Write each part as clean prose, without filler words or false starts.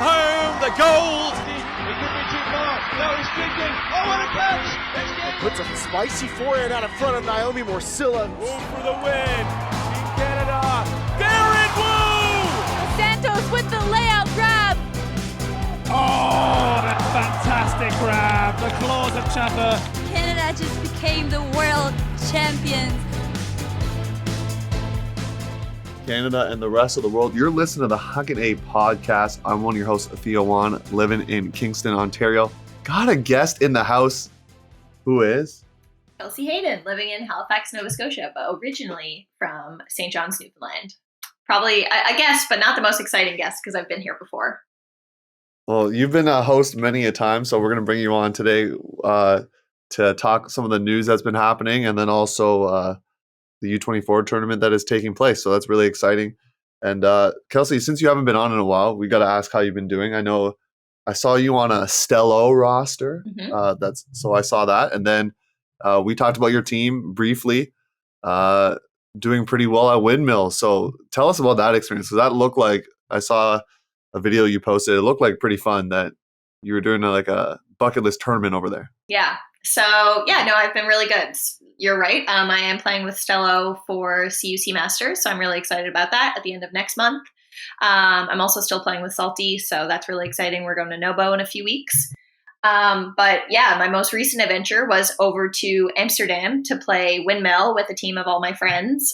Home the gold. He could be too far. No, he's kicking. Oh, what a catch! Puts a spicy forehand out in front of Naomi Morcilla. Wu for the win. Team Canada. Garrett Wu! Santos with the layout grab. Oh, that fantastic grab. The claws of Chaffer. Canada just became the world champions. Canada and the rest of the world. You're listening to the Huckin podcast. I'm one of your hosts, Theo Wan, living in Kingston, Ontario. Got a guest in the house. Who is? Kelsey Hayden, living in Halifax, Nova Scotia, but originally from St. John's, Newfoundland. Probably a guest, but not the most exciting guest because I've been here before. Well, you've been a host many a time, so we're going to bring you on today to talk some of the news that's been happening, and then also the U24 tournament that is taking place. So that's really exciting. And Kelsey, since you haven't been on in a while, we got to ask how you've been doing. I know I saw you on a Stello roster. Mm-hmm. So I saw that. And then we talked about your team briefly, doing pretty well at Windmill. So tell us about that experience. So that looked like, I saw a video you posted. It looked like pretty fun that you were doing a bucket list tournament over there. Yeah. So yeah, no, I've been really good. You're right. I am playing with Stello for CUC Masters. So I'm really excited about that at the end of next month. I'm also still playing with Salty, so that's really exciting. We're going to Nobo in a few weeks. But yeah, my most recent adventure was over to Amsterdam to play Windmill with a team of all my friends.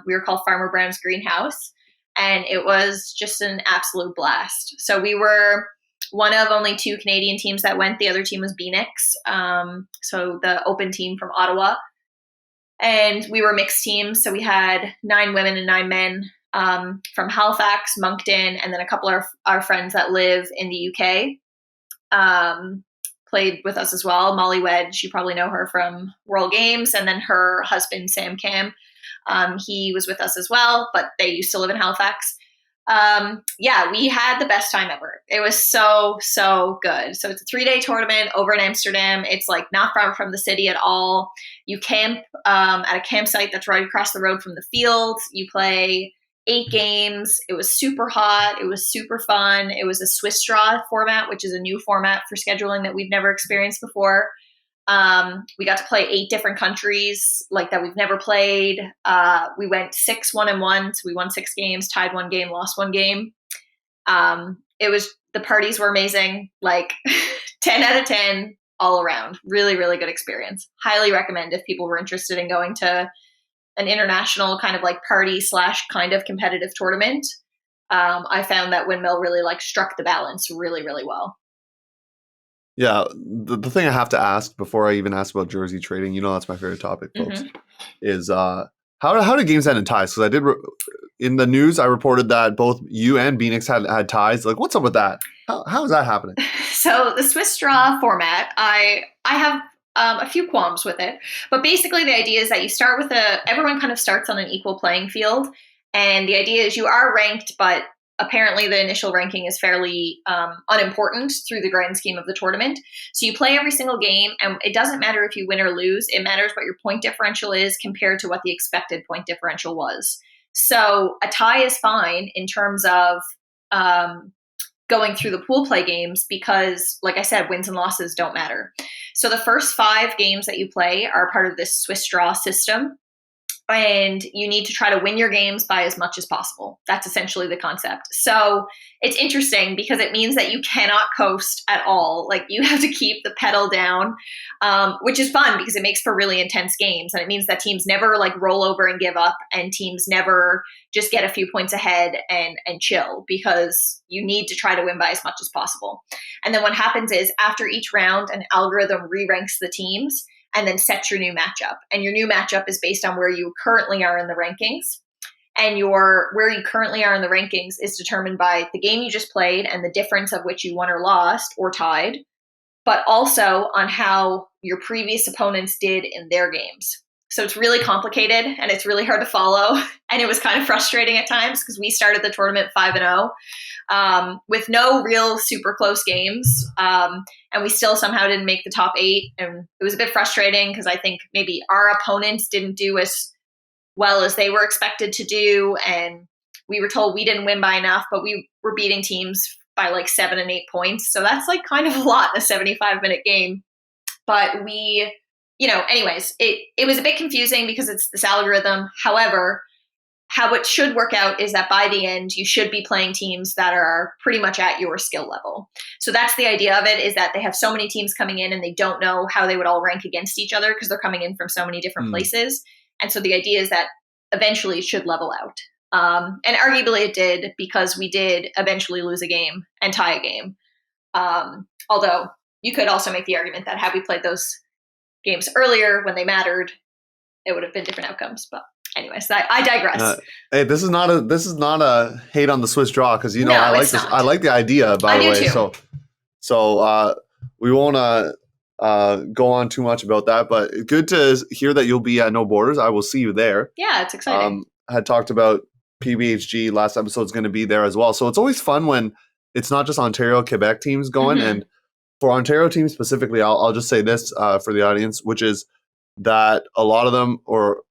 We were called Farmer Brown's Greenhouse, and it was just an absolute blast. So we were one of only 2 Canadian teams that went. The other team was Phoenix, so the open team from Ottawa. And we were mixed teams, so we had 9 women and 9 men. From Halifax, Moncton, and then a couple of our friends that live in the UK played with us as well. Molly Wedge, you probably know her from World Games, and then her husband, Sam Cam, he was with us as well, but they used to live in Halifax. Yeah, we had the best time ever. It was so, so good. So it's a 3-day tournament over in Amsterdam. It's like not far from the city at all. You camp at a campsite that's right across the road from the field. You play 8 games. It was super hot. It was super fun. It was a Swiss straw format, which is a new format for scheduling that we've never experienced before. We got to play 8 different countries like that we've never played. We went 6-1-1. So we won 6 games, tied 1 game, lost 1 game. The parties were amazing, like 10 out of 10 all around. Really, really good experience. Highly recommend if people were interested in going to an international kind of like party / kind of competitive tournament. I found that Windmill really struck the balance really, really well. Yeah, the thing I have to ask before I even ask about jersey trading, that's my favorite topic, folks, is how do games end in ties? Because I did in the news, I reported that both you and Phoenix had ties. Like, what's up with that? How is that happening? So the Swiss straw format, I have a few qualms with it, but basically the idea is that you start with everyone kind of starts on an equal playing field, and the idea is you are ranked, but apparently the initial ranking is fairly unimportant through the grand scheme of the tournament. So you play every single game, and it doesn't matter if you win or lose. It matters what your point differential is compared to what the expected point differential was. So a tie is fine in terms of going through the pool play games because, like I said, wins and losses don't matter. So the first 5 games that you play are part of this Swiss straw system, and you need to try to win your games by as much as possible. That's essentially the concept. So it's interesting because it means that you cannot coast at all. Like, you have to keep the pedal down, which is fun because it makes for really intense games. And it means that teams never roll over and give up, and teams never just get a few points ahead and chill, because you need to try to win by as much as possible. And then what happens is after each round, an algorithm re-ranks the teams and then sets your new matchup. And your new matchup is based on where you currently are in the rankings. And where you currently are in the rankings is determined by the game you just played and the difference of which you won or lost or tied, but also on how your previous opponents did in their games. So it's really complicated and it's really hard to follow. And it was kind of frustrating at times because we started the tournament 5-0 with no real super close games. And we still somehow didn't make the top 8. And it was a bit frustrating because I think maybe our opponents didn't do as well as they were expected to do. And we were told we didn't win by enough, but we were beating teams by like 7 and 8 points. So that's like kind of a lot in a 75-minute game. But we, anyways, it was a bit confusing because it's this algorithm. However, how it should work out is that by the end, you should be playing teams that are pretty much at your skill level. So that's the idea of it, is that they have so many teams coming in and they don't know how they would all rank against each other because they're coming in from so many different places. And so the idea is that eventually it should level out. And arguably it did, because we did eventually lose a game and tie a game. Although you could also make the argument that had we played those games earlier when they mattered, it would have been different outcomes. But anyways, I digress. Hey, this is not a hate on the Swiss draw, because no, I like this. I like the idea, by the way. Too. So we won't go on too much about that, but good to hear that you'll be at No Borders. I will see you there. Yeah, it's exciting. Had talked about PBHG last episode is going to be there as well. So it's always fun when it's not just Ontario, Quebec teams going. And for Ontario teams specifically, I'll just say this for the audience, which is that a lot of them, or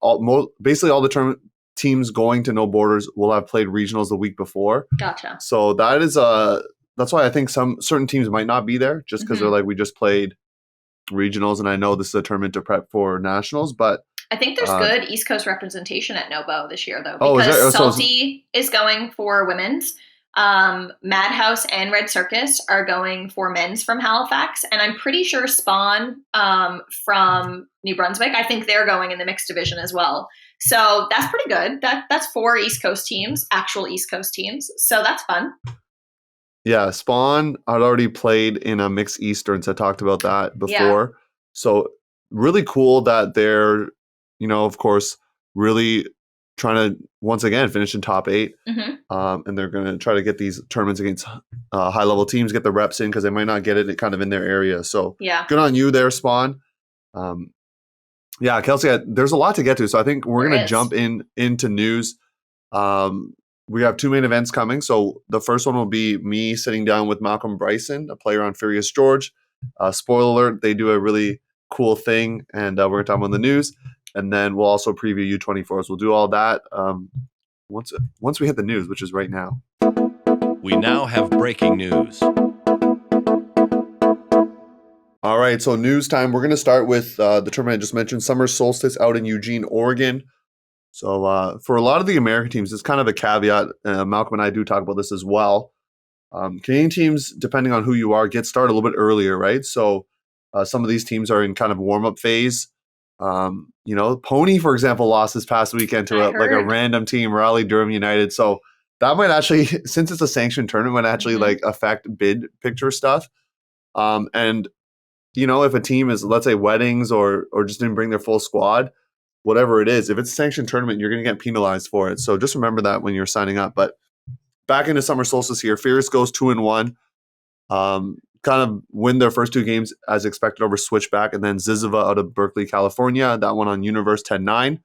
basically all the teams going to No Borders will have played regionals the week before. Gotcha. So that is that's why I think certain teams might not be there, just because they're like, we just played regionals, and I know this is a tournament to prep for nationals, but I think there's good East Coast representation at Nobo this year, though, because Salty is going for women's. Madhouse and Red Circus are going for men's from Halifax, and I'm pretty sure Spawn from New Brunswick, I think they're going in the mixed division as well. So that's pretty good. That's 4 East Coast teams, actual East Coast teams. So that's fun. Yeah, Spawn had already played in a mixed Easterns. I talked about that before. Yeah. So really cool that they're, of course, really trying to, once again, finish in top 8. And they're going to try to get these tournaments against high-level teams, get the reps in, because they might not get it kind of in their area. So good on you there, Spawn. Yeah, Kelsey, there's a lot to get to. So I think we're going to jump into news. We have 2 main events coming. So the first one will be me sitting down with Malcolm Bryson, a player on Furious George. Spoiler alert, they do a really cool thing, and we're going to talk about the news. And then we'll also preview U24s. We'll do all that once we hit the news, which is right now. We now have breaking news. All right, so news time. We're going to start with the tournament I just mentioned, Summer Solstice out in Eugene, Oregon. So for a lot of the American teams, it's kind of a caveat. Malcolm and I do talk about this as well. Canadian teams, depending on who you are, get started a little bit earlier, right? So some of these teams are in kind of warm-up phase. Pony, for example, lost this past weekend to a random team, Raleigh Durham United. So that might actually, since it's a sanctioned tournament, might actually affect bid picture stuff. And if a team is, let's say, weddings or just didn't bring their full squad, whatever it is, if it's a sanctioned tournament, you're going to get penalized for it. So just remember that when you're signing up. But back into Summer Solstice here, Fierce goes 2-1. Kind of win their first 2 games as expected over Switchback, and then Zizova out of Berkeley, California. That one on Universe 10-9.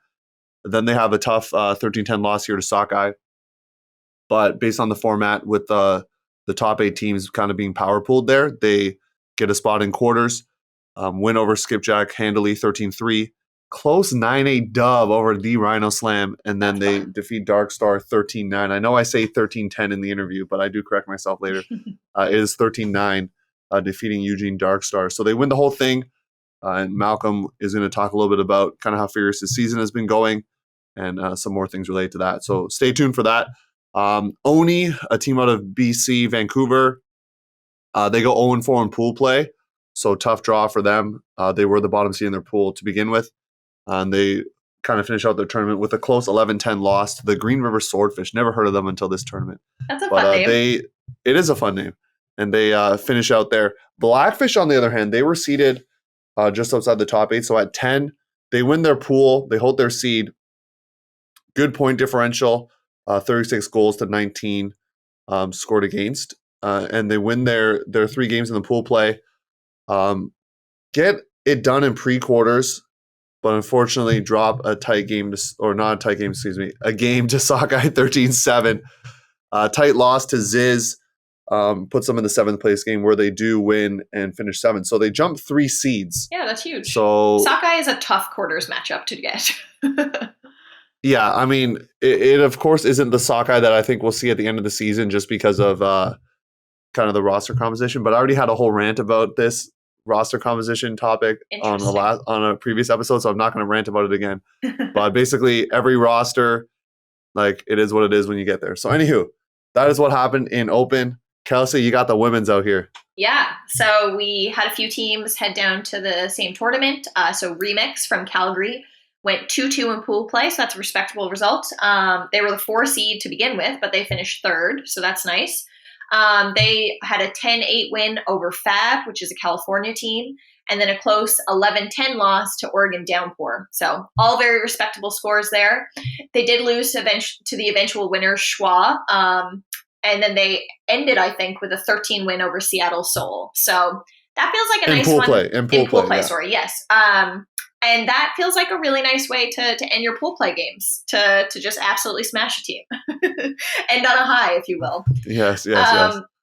Then they have a tough 13-10 loss here to Sockeye. But based on the format with the top 8 teams kind of being power pooled there, they get a spot in quarters. Win over Skipjack handily 13-3. Close 9-8 dub over the Rhino Slam, and then they defeat Darkstar 13-9. I know I say 13-10 in the interview, but I do correct myself later. It is 13-9. Defeating Eugene Darkstar. So they win the whole thing. And Malcolm is going to talk a little bit about kind of how Furious' season has been going and some more things related to that. So stay tuned for that. Oni, a team out of BC, Vancouver, they go 0-4 in pool play. So tough draw for them. They were the bottom seed in their pool to begin with. And they kind of finish out their tournament with a close 11-10 loss to the Green River Swordfish. Never heard of them until this tournament. That's a fun name. It is a fun name. And they finish out there. Blackfish, on the other hand, they were seeded just outside the top 8. So at 10, they win their pool. They hold their seed. Good point differential, 36 goals to 19 scored against. And they win their 3 games in the pool play. Get it done in pre-quarters, but unfortunately drop a tight game, a game to Sockeye 13-7. Tight loss to Ziz. Puts them in the 7th place game where they do win and finish 7th. So they jump 3 seeds. Yeah, that's huge. So Sockeye is a tough quarters matchup to get. Yeah, I mean, it of course isn't the Sockeye that I think we'll see at the end of the season just because of kind of the roster composition, but I already had a whole rant about this roster composition topic on a previous episode, so I'm not going to rant about it again. But basically, every roster, like, it is what it is when you get there. So anywho, that is what happened in Open. Kelsey, you got the women's out here. Yeah, so we had a few teams head down to the same tournament. So Remix from Calgary went 2-2 in pool play, so that's a respectable result. They were the 4 seed to begin with, but they finished 3rd, so that's nice. They had a 10-8 win over Fab, which is a California team, and then a close 11-10 loss to Oregon Downpour. So all very respectable scores there. They did lose to the eventual winner, Schwa, and then they ended, I think, with a 13 win over Seattle Seoul. So that feels like a nice one. In pool play, sorry, yes. And that feels like a really nice way to end your pool play games, to just absolutely smash a team. End on a high, if you will. Yes.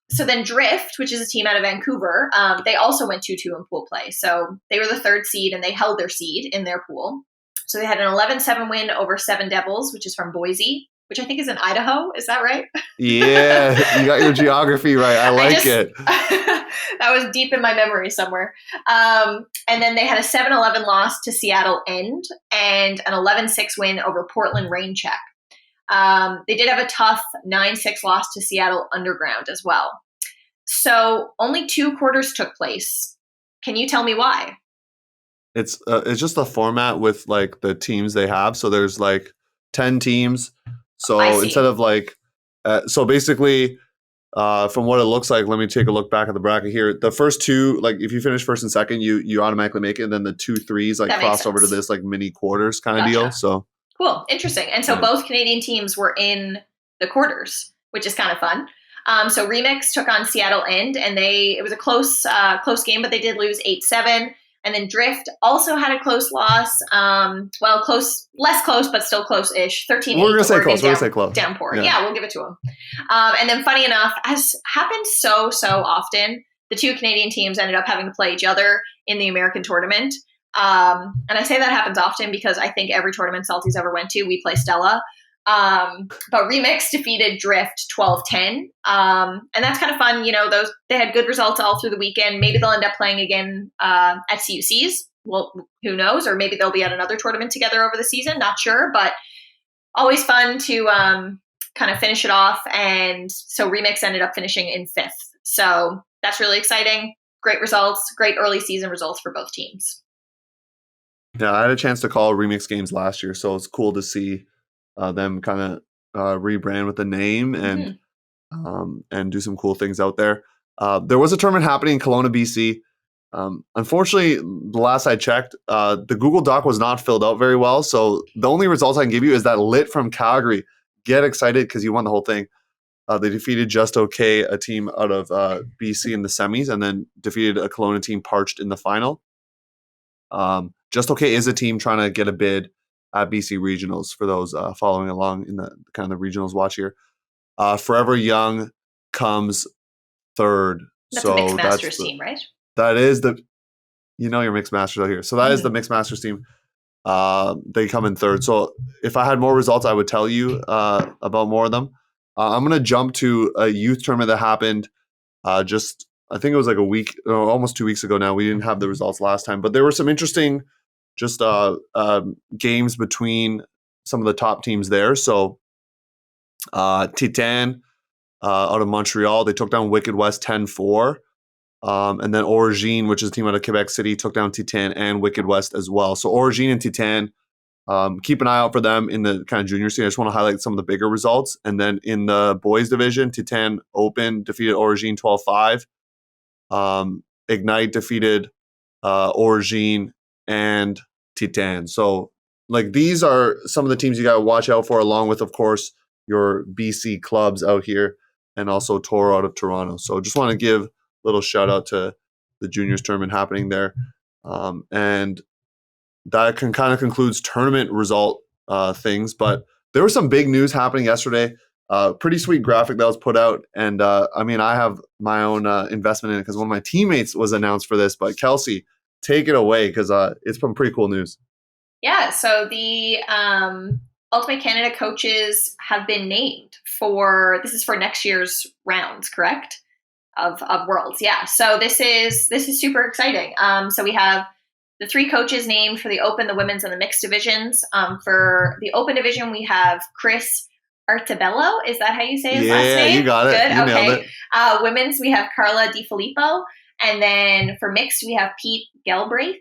So then Drift, which is a team out of Vancouver, they also went 2-2 in pool play. So they were the 3rd seed, and they held their seed in their pool. So they had an 11-7 win over Seven Devils, which is from Boise, which I think is in Idaho. Is that right? Yeah, you got your geography right. I like it. That was deep in my memory somewhere. And then they had a 7-11 loss to Seattle End and an 11-6 win over Portland Raincheck. They did have a tough 9-6 loss to Seattle Underground as well. So only 2 quarters took place. Can you tell me why? It's just a format with like the teams they have. So there's like 10 teams. So instead of like, so basically, from what it looks like, let me take a look back at the bracket here. The first 2, like if you finish 1st and 2nd, you automatically make it. And then the 2 3s like cross over to this like mini quarters kind of deal. So cool, interesting. And so both Canadian teams were in the quarters, which is kind of fun. So Remix took on Seattle End, and it was a close game, but they did lose 8-7. And then Drift also had a close loss. Less close, but still close-ish. 13-8. We're going to say close. We're going to say close. Downpour. Yeah, we'll give it to them. And then funny enough, as happens so often, the 2 Canadian teams ended up having to play each other in the American tournament. And I say that happens often because I think every tournament Salty's ever went to, we play Stella. But Remix defeated Drift 12-10. And that's kind of fun. They had good results all through the weekend. Maybe they'll end up playing again at CUCs. Well, who knows? Or maybe they'll be at another tournament together over the season. Not sure, but always fun to kind of finish it off. And so Remix ended up finishing in 5th. So that's really exciting. Great results, great early season results for both teams. Yeah, I had a chance to call Remix games last year, so it's cool to see them kind of rebrand with the name and do some cool things out there. There was a tournament happening in Kelowna, BC. Unfortunately, the last I checked, the Google Doc was not filled out very well. So the only results I can give you is that Lit from Calgary. Get excited because you won the whole thing. They defeated Just Okay, a team out of BC in the semis, and then defeated a Kelowna team, Parched, in the final. Just Okay is a team trying to get a bid at BC Regionals for those following along in the kind of the Regionals watch here. Forever Young comes 3rd. That's a Mixed Masters team, right? That is your Mixed Masters out here. So that is the Mixed Masters team. They come in 3rd. So if I had more results, I would tell you about more of them. I'm going to jump to a youth tournament that happened I think it was like a week, almost 2 weeks ago now. We didn't have the results last time, but there were some interesting games between some of the top teams there. So Titan out of Montreal, they took down Wicked West 10-4. And then Origine, which is a team out of Quebec City, took down Titan and Wicked West as well. So Origine and Titan, keep an eye out for them in the kind of junior scene. I just want to highlight some of the bigger results. And then in the boys division, Titan Open defeated Origine 12-5. Ignite defeated Origine and Titan. So like these are some of the teams you got to watch out for, along with, of course, your BC clubs out here and also Toro out of Toronto. So just want to give a little shout out to the juniors tournament happening there. And that kind of concludes tournament result things. But there was some big news happening yesterday. Pretty sweet graphic that was put out. And I have my own investment in it because one of my teammates was announced for this. But Kelsey, take it away because it's some pretty cool news. Yeah, so the Ultimate Canada coaches have been named this is for next year's rounds, correct? Worlds. Yeah. So this is super exciting. So we have the 3 coaches named for the Open, the women's, and the mixed divisions. For the Open division, we have Chris Artabello. Is that how you say his last name? Yeah, you got it. Good. You okay. nailed it. Women's, we have Carla DiFilippo. And then for mixed, we have Pete Galbraith.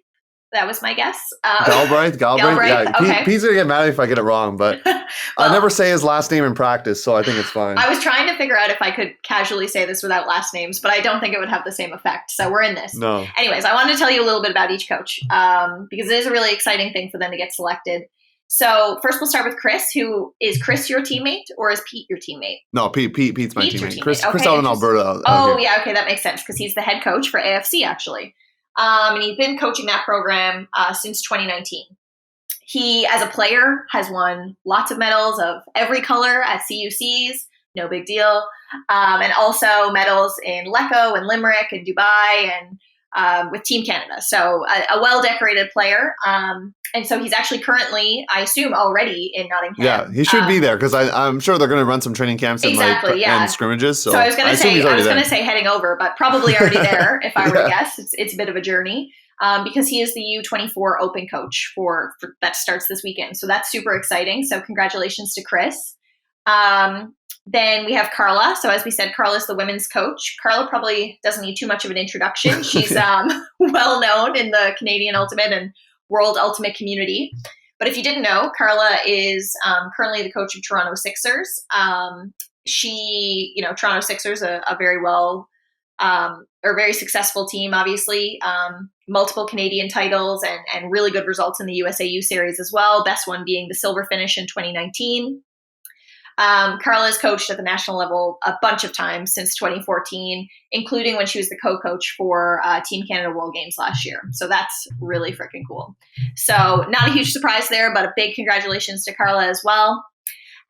That was my guess. Galbraith? Yeah, Okay. Pete's going to get mad if I get it wrong, but I never say his last name in practice, so I think it's fine. I was trying to figure out if I could casually say this without last names, but I don't think it would have the same effect. So we're in this. No. Anyways, I wanted to tell you a little bit about each coach because it is a really exciting thing for them to get selected. So first we'll start with Chris. Is Chris your teammate or is Pete your teammate? No, Pete's my teammate. Chris Okay, out in Alberta. Yeah, okay, that makes sense because he's the head coach for AFC actually. And he's been coaching that program since 2019. He, as a player, has won lots of medals of every color at CUCs, no big deal, and also medals in Lecco and Limerick and Dubai and with Team Canada. So a well-decorated player. And so he's actually currently, I assume, already in Nottingham. Yeah, he should be there because I'm sure they're going to run some training camps and, and scrimmages. So I was going to say heading over, but probably already there if I were to guess. It's a bit of a journey because he is the U24 Open coach for that starts this weekend. So that's super exciting. So congratulations to Chris. Then we have Carla. So as we said, Carla's the women's coach. Carla probably doesn't need too much of an introduction. She's well known in the Canadian Ultimate and World Ultimate community. But if you didn't know, Carla is currently the coach of Toronto Sixers. Toronto Sixers, a very very successful team, obviously. Multiple Canadian titles and really good results in the USAU series as well. Best one being the silver finish in 2019. Carla has coached at the national level a bunch of times since 2014, including when she was the co-coach for Team Canada World Games last year. So that's really freaking cool. So not a huge surprise there, but a big congratulations to Carla as well.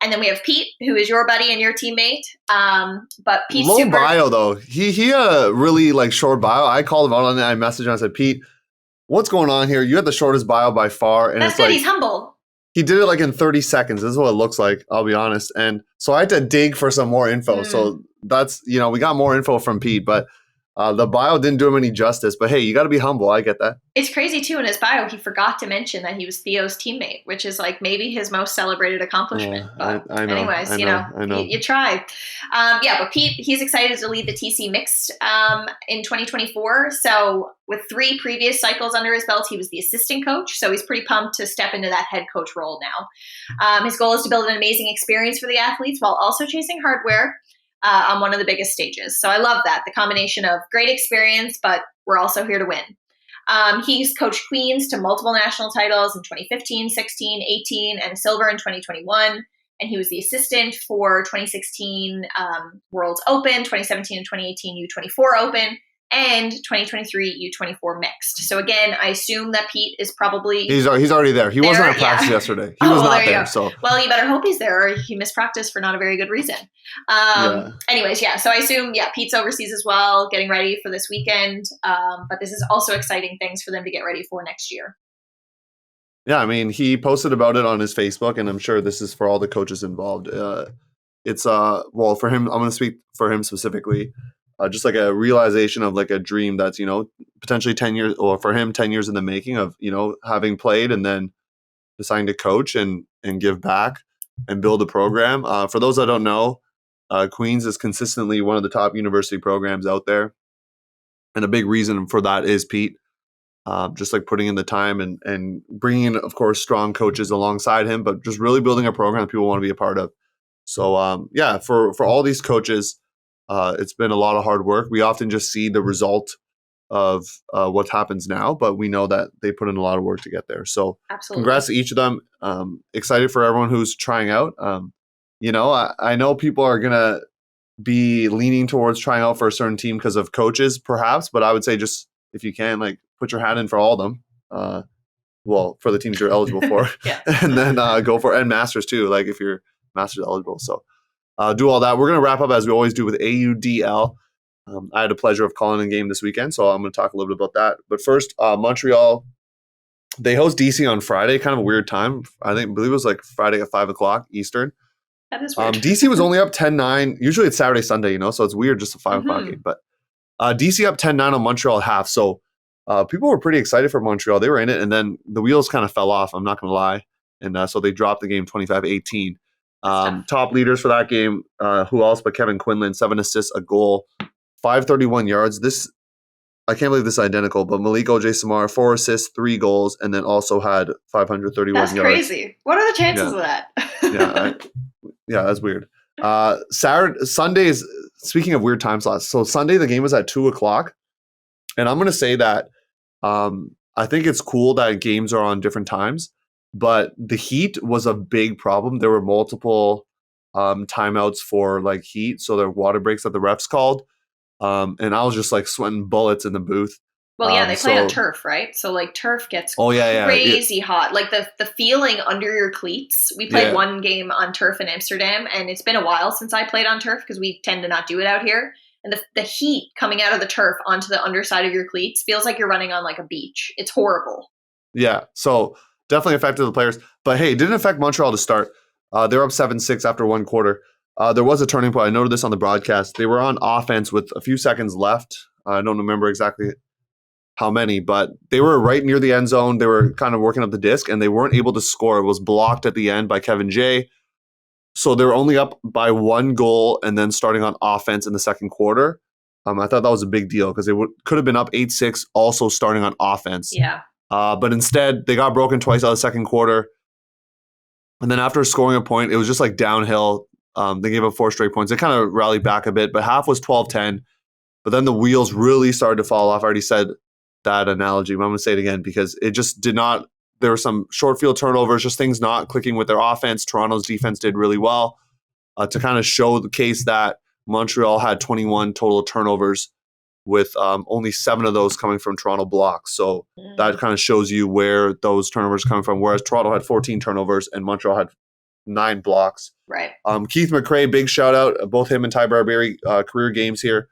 And then we have Pete, who is your buddy and your teammate. But Pete's low bio though. He really short bio. I called him out on it. I messaged him. I said, Pete, what's going on here? You had the shortest bio by far. And that's good. He's humble. He did it in 30 seconds. This is what it looks like, I'll be honest. And so I had to dig for some more info. So that's, we got more info from Pete, but the bio didn't do him any justice. But hey, you got to be humble. I get that. It's crazy too. In his bio, he forgot to mention that he was Theo's teammate, which is maybe his most celebrated accomplishment. But I know, anyways, I know. You try. But Pete, he's excited to lead the TC Mixed in 2024. So with 3 previous cycles under his belt, he was the assistant coach. So he's pretty pumped to step into that head coach role now. His goal is to build an amazing experience for the athletes while also chasing hardware on one of the biggest stages. So I love that. The combination of great experience, but we're also here to win. He's coached Queens to multiple national titles in 2015, 16, 18, and a silver in 2021. And he was the assistant for 2016 World's Open, 2017 and 2018 U24 Open, and 2023 U24 Mixed. So again, I assume that Pete is probably... He's already there. He wasn't at practice yesterday. He was not there. So well, you better hope he's there or he missed practice for not a very good reason. Anyways, so I assume, Pete's overseas as well, getting ready for this weekend. But this is also exciting things for them to get ready for next year. Yeah, I mean, he posted about it on his Facebook, and I'm sure this is for all the coaches involved. It's for him, I'm going to speak for him specifically. Just a realization of a dream that's, potentially 10 years, or for him, 10 years in the making of, having played and then deciding to coach and give back and build a program. For those that don't know, Queens is consistently one of the top university programs out there. And a big reason for that is Pete, just putting in the time and bringing in, of course, strong coaches alongside him, but just really building a program that people want to be a part of. So, for all these coaches, it's been a lot of hard work. We often just see the result of what happens now, but we know that they put in a lot of work to get there. So absolutely, congrats to each of them. Excited for everyone who's trying out. I know people are going to be leaning towards trying out for a certain team because of coaches, perhaps, but I would say just if you can, put your hat in for all of them. For the teams you're eligible for, and then go for it. And Masters too, if you're Masters eligible. So do all that. We're going to wrap up as we always do with AUDL. I had the pleasure of calling a game this weekend, so I'm going to talk a little bit about that. But first, Montreal, they host DC on Friday, kind of a weird time. I believe it was Friday at 5 o'clock Eastern. That is weird. DC was only up 10-9. Usually it's Saturday, Sunday, so it's weird just a 5 o'clock game. But DC up 10-9 on Montreal at half. So people were pretty excited for Montreal. They were in it, and then the wheels kind of fell off, I'm not going to lie. And so they dropped the game 25-18. Top leaders for that game, who else but Kevin Quinlan, 7 assists, a goal, 531 yards. This, I can't believe this is identical, but Malik Ojai-Samar, 4 assists, 3 goals, and then also had 531 yards. That's crazy. What are the chances of that? That's weird. Sundays, speaking of weird time slots, so Sunday the game was at 2:00, and I'm going to say that I think it's cool that games are on different times, but the heat was a big problem. There were multiple timeouts for like heat, so there were water breaks that the refs called. And I was just like sweating bullets in the booth. Well, yeah, they play on turf, right? So like turf gets crazy hot. Like the feeling under your cleats. We played one game on turf in Amsterdam, and it's been a while since I played on turf because we tend to not do it out here. And the heat coming out of the turf onto the underside of your cleats feels like you're running on like a beach. It's horrible. Yeah, so definitely affected the players. But hey, it didn't affect Montreal to start. They're up 7-6 after one quarter. There was a turning point. I noted this on the broadcast. They were on offense with a few seconds left. I don't remember exactly how many, but they were right near the end zone. They were kind of working up the disc, and they weren't able to score. It was blocked at the end by Kevin Jay. So they were only up by 1 goal and then starting on offense in the second quarter. I thought that was a big deal because they could have been up 8-6 also starting on offense. Yeah. But instead, they got broken twice out of the second quarter. And then after scoring a point, it was just like downhill. They gave up 4 straight points. They kind of rallied back a bit, but half was 12-10. But then the wheels really started to fall off. I already said that analogy, but I'm going to say it again because it just did not. There were some short field turnovers, just things not clicking with their offense. Toronto's defense did really well to kind of show the case that Montreal had 21 total turnovers with only 7 of those coming from Toronto blocks. So that kind of shows you where those turnovers are coming from, whereas Toronto had 14 turnovers and Montreal had 9 blocks. Right. Keith McRae, big shout out. Both him and Ty Barbieri, career games here.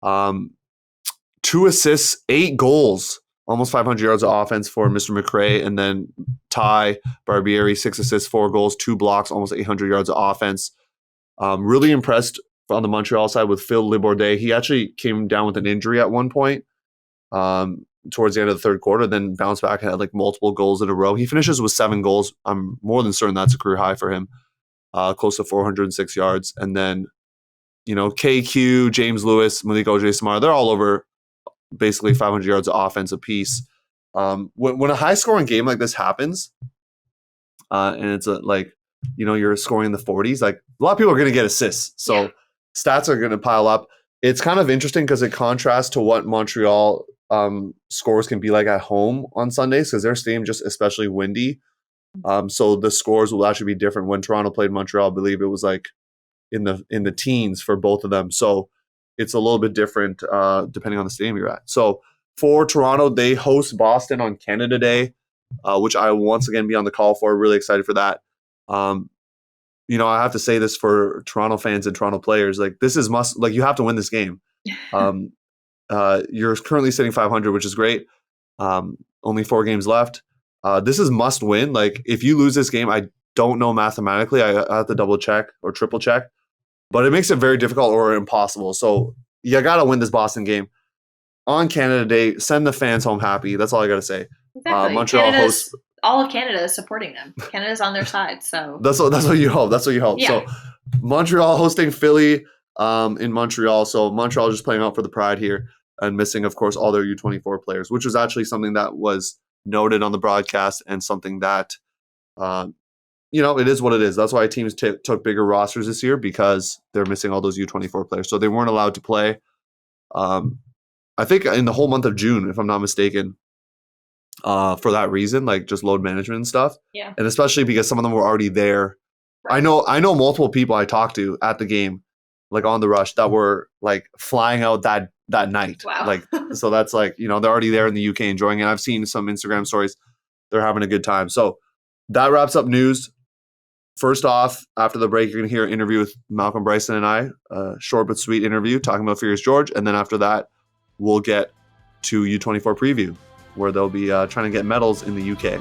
2 assists, 8 goals, almost 500 yards of offense for Mr. McRae. And then Ty Barbieri, 6 assists, 4 goals, 2 blocks, almost 800 yards of offense. Really impressed on the Montreal side with Phil Liborde. He actually came down with an injury at one point towards the end of the third quarter, then bounced back and had like multiple goals in a row. He finishes with 7 goals. I'm more than certain that's a career high for him. Close to 406 yards. And then, KQ, James Lewis, Malik Ojai-Samar, they're all over basically 500 yards of offense apiece. When a high-scoring game like this happens, and it's you're scoring in the 40s, like a lot of people are going to get assists. So stats are going to pile up. It's kind of interesting because it contrasts to what Montreal scores can be like at home on Sundays because their stadium just especially windy. So the scores will actually be different. When Toronto played Montreal, I believe it was like in the teens for both of them. So it's a little bit different depending on the stadium you're at. So for Toronto, they host Boston on Canada Day, which I will once again be on the call for. Really excited for that. I have to say this for Toronto fans and Toronto players. Like this is you have to win this game. You're currently sitting 500, which is great. Only 4 games left. This is must win. Like if you lose this game, I don't know mathematically. I have to double check or triple check, but it makes it very difficult or impossible. So you got to win this Boston game on Canada Day. Send the fans home happy. That's all I got to say. Exactly. Montreal hosts. All of Canada is supporting them. Canada's on their side. So that's what you hope. That's what you hope. Yeah. So Montreal hosting Philly in Montreal. So Montreal just playing out for the pride here and missing, of course, all their U24 players, which was actually something that was noted on the broadcast and something that, it is what it is. That's why teams took bigger rosters this year because they're missing all those U24 players. So they weren't allowed to play. I think in the whole month of June, if I'm not mistaken, for that reason, like just load management and stuff. Yeah. And especially because some of them were already there. Right. I know multiple people I talked to at the game, like on the rush, that were like flying out that night. Wow. Like, so that's like, they're already there in the UK enjoying it. I've seen some Instagram stories. They're having a good time. So that wraps up news. First off, after the break, you're going to hear an interview with Malcolm Bryson and I, a short but sweet interview talking about Furious George. And then after that, we'll get to U24 Preview, where they'll be trying to get medals in the UK.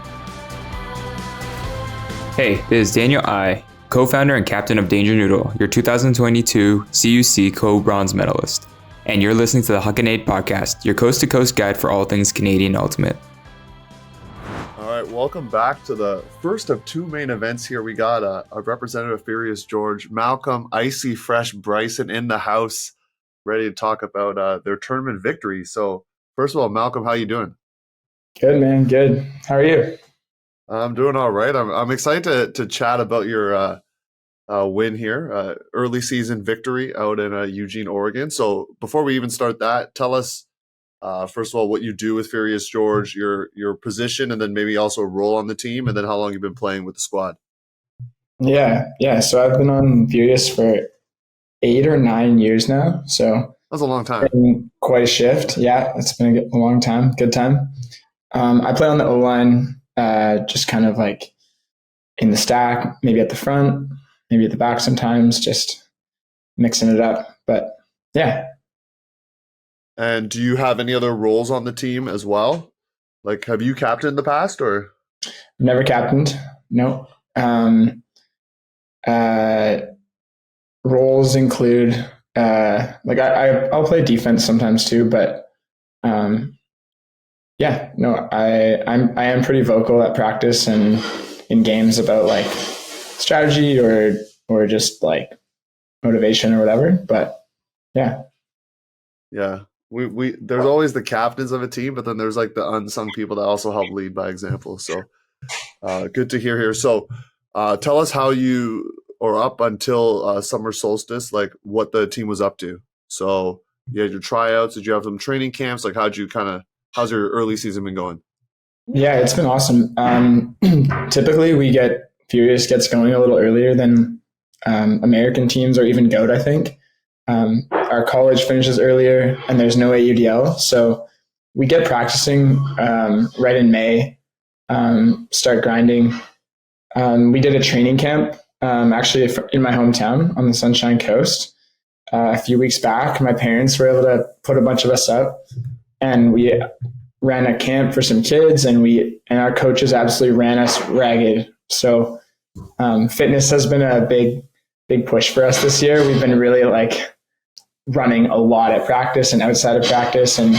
Hey, this is Daniel I, co-founder and captain of Danger Noodle, your 2022 CUC Co-Bronze medalist. and you're listening to the Huckin podcast, your coast-to-coast guide for all things Canadian Ultimate. All right, welcome back to the first of two main events here. We got a representative Furious George, Malcolm Icy Fresh Bryson in the house, ready to talk about their tournament victory. So first of all, Malcolm, how you doing? Good, man. Good. How are you? I'm doing all right. I'm excited to chat about your win here, early season victory out in Eugene, Oregon. So before we even start that, tell us first of all what you do with Furious George, your position, and then maybe also a role on the team, and then how long you've been playing with the squad. Yeah. So I've been on Furious for 8 or 9 years now. So that's a long time. Quite a shift. Yeah, it's been a long time. Good time. I play on the O-line, just kind of like in the stack, maybe at the front, maybe at the back sometimes, just mixing it up. But yeah. And do you have any other roles on the team as well? Like, have you captained in the past or? Never captained. No. Roles include, I'll play defense sometimes too, but I am pretty vocal at practice and in games about like strategy or just like motivation or whatever. But yeah. We there's always the captains of a team, but then there's like the unsung people that also help lead by example. So good to hear here. So tell us how you, or up until Summer Solstice, like what the team was up to. So you had your tryouts. Did you have some training camps? Like how's your early season been going? Yeah, it's been awesome. Typically Furious gets going a little earlier than American teams or even GOAT, I think. Our college finishes earlier and there's no AUDL. So we get practicing right in May, start grinding. We did a training camp actually in my hometown on the Sunshine Coast a few weeks back. My parents were able to put a bunch of us up and we ran a camp for some kids and our coaches absolutely ran us ragged. So fitness has been a big push for us this year. We've been really like running a lot at practice and outside of practice and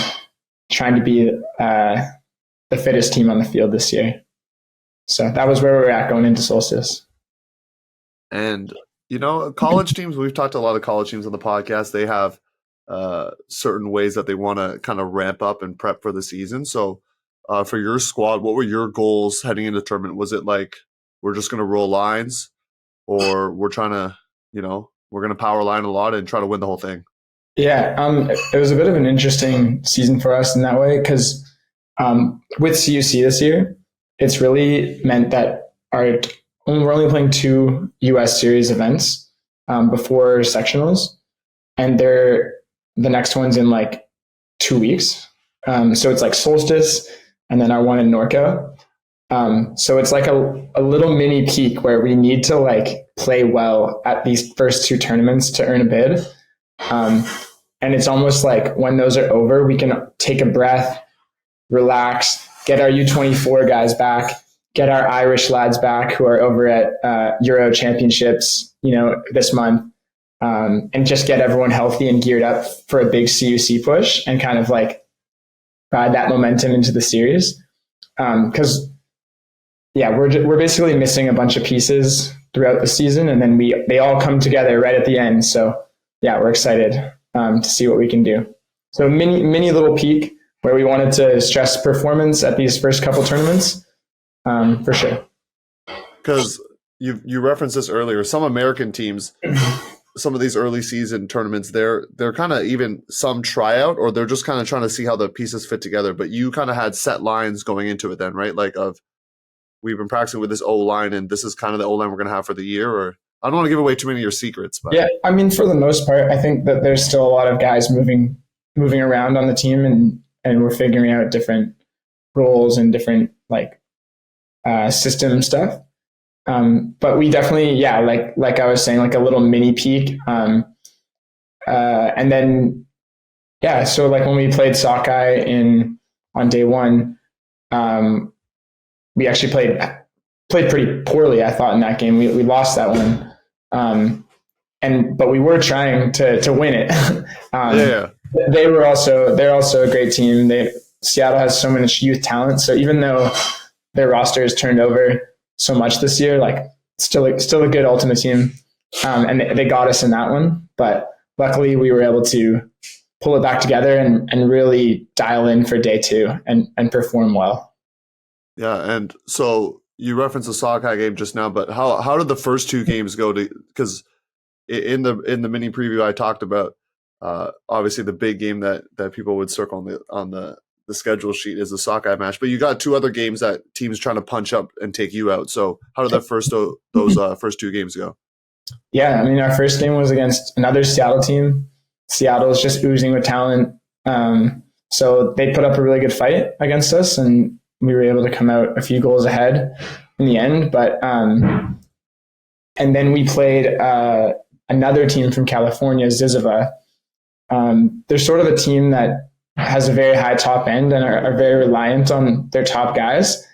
trying to be the fittest team on the field this year. So that was where we were at going into Solstice. And, college teams, we've talked to a lot of college teams on the podcast. They have certain ways that they want to kind of ramp up and prep for the season. So for your squad, what were your goals heading into the tournament? Was it like, we're just going to roll lines, or we're trying to, we're going to power line a lot and try to win the whole thing? Yeah, it was a bit of an interesting season for us in that way because with CUC this year, it's really meant that we're only playing 2 US series events before sectionals, and the next one's in like 2 weeks. So it's like Solstice and then our one in Norco. So it's like a little mini peak where we need to like play well at these first 2 tournaments to earn a bid. And it's almost like when those are over, we can take a breath, relax, get our U24 guys back, get our Irish lads back who are over at Euro Championships, this month, and just get everyone healthy and geared up for a big CUC push and kind of like ride that momentum into the series. Because we're basically missing a bunch of pieces throughout the season, and then they all come together right at the end. So yeah, we're excited to see what we can do. So mini little peak where we wanted to stress performance at these first couple tournaments, for sure. Because you referenced this earlier, some American teams, some of these early season tournaments, they're kind of even some tryout, or they're just kind of trying to see how the pieces fit together. But you kind of had set lines going into it then, right? Like we've been practicing with this O-line and this is kind of the O-line we're going to have for the year, or I don't want to give away too many of your secrets. But yeah, I mean, for the most part, I think that there's still a lot of guys moving around on the team and we're figuring out different roles and different like system stuff. But we definitely, like I was saying, like a little mini peak. And then, so like when we played Sockeye on day 1, we actually played pretty poorly, I thought, in that game. We lost that one. But we were trying to win it. they're also a great team. Seattle has so much youth talent. So even though their roster has turned over so much this year, like still a good Ultimate team. And they got us in that one, but luckily we were able to pull it back together and really dial in for day 2 and perform well. Yeah. And so you referenced the Sockeye game just now, but how did the first 2 games go? Because in the mini preview, I talked about obviously the big game that people would circle on the schedule sheet is the Sockeye match, but you got 2 other games that teams trying to punch up and take you out. So how did those first 2 games go? Yeah, I mean, our first game was against another Seattle team. Seattle is just oozing with talent. So they put up a really good fight against us, and we were able to come out a few goals ahead in the end. But and then we played another team from California, Zizova. They're sort of a team that has a very high top end and are very reliant on their top guys.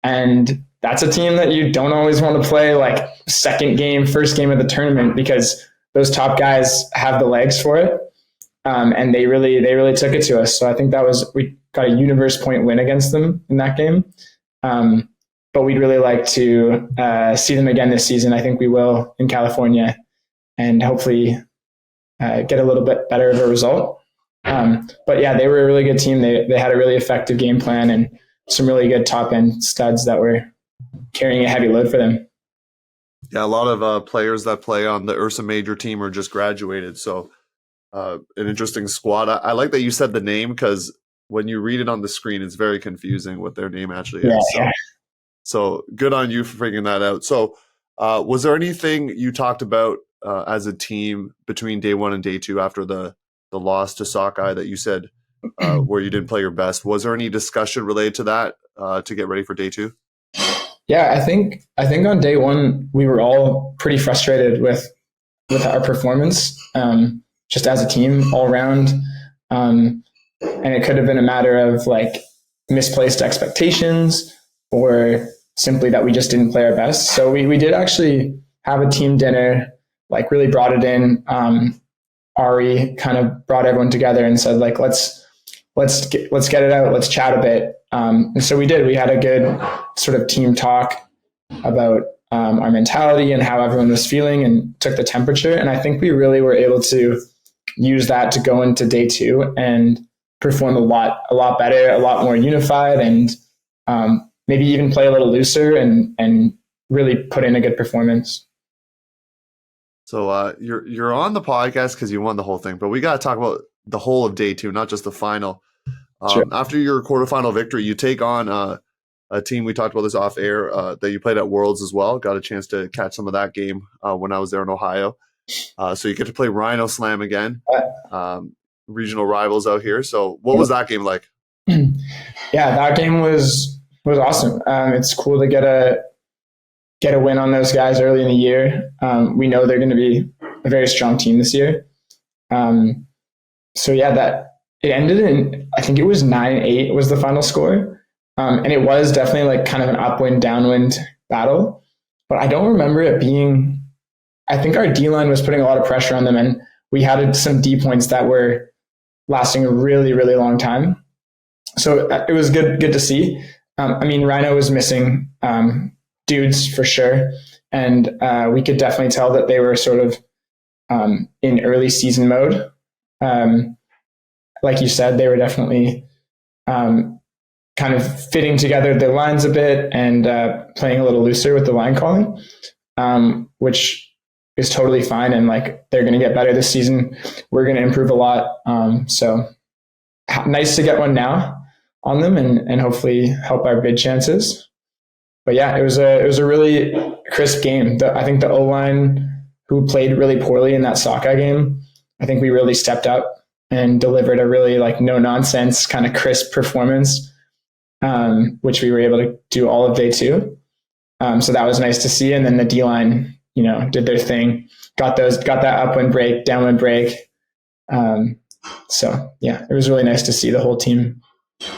And that's a team that you don't always want to play like second game, first game of the tournament, because those top guys have the legs for it. And they really took it to us. So I think we got a universe point win against them in that game. But we'd really like to see them again this season. I think we will in California, and hopefully get a little bit better of a result. But yeah, they were a really good team. They had a really effective game plan and some really good top end studs that were carrying a heavy load for them. Yeah, a lot of players that play on the Ursa Major team are just graduated. So an interesting squad. I like that you said the name, because when you read it on the screen, it's very confusing what their name actually is. So good on you for figuring that out. So was there anything you talked about as a team between day 1 and day 2 after the loss to Sockeye that you said where you didn't play your best? Was there any discussion related to that to get ready for day 2? Yeah, I think on day 1 we were all pretty frustrated with our performance, just as a team all around, and it could have been a matter of like misplaced expectations or simply that we just didn't play our best. So we did actually have a team dinner, like really brought it in. Ari kind of brought everyone together and said, like, let's get it out. Let's chat a bit. And so we did. We had a good sort of team talk about our mentality and how everyone was feeling, and took the temperature. And I think we really were able to use that to go into day 2 and perform a lot better, a lot more unified, and maybe even play a little looser and really put in a good performance. So you're on the podcast because you won the whole thing, but we got to talk about the whole of day 2, not just the final. Sure. After your quarterfinal victory, you take on a team, we talked about this off air, that you played at Worlds as well. Got a chance to catch some of that game when I was there in Ohio. So you get to play Rhino Slam again, regional rivals out here. So what was that game like? Yeah, that game was awesome. It's cool to get a win on those guys early in the year. We know they're going to be a very strong team this year. So yeah, that it ended in, I think it was 9-8 was the final score. And it was definitely like kind of an upwind, downwind battle, but I don't remember it being, I think our D-line was putting a lot of pressure on them, and we had some D points that were lasting a really, really long time. So it was good to see. I mean, Rhino was missing dudes for sure. And we could definitely tell that they were sort of in early season mode. Like you said, they were definitely kind of fitting together their lines a bit and playing a little looser with the line calling, which is totally fine. And like, they're going to get better this season. We're going to improve a lot. So nice to get one now on them and hopefully help our bid chances. But yeah, it was a really crisp game. I think the O-line, who played really poorly in that Sockeye game, I think we really stepped up and delivered a really like no nonsense kind of crisp performance, which we were able to do all of day 2. So that was nice to see. And then the D-line, did their thing, got that upwind break, downwind break. So yeah, it was really nice to see the whole team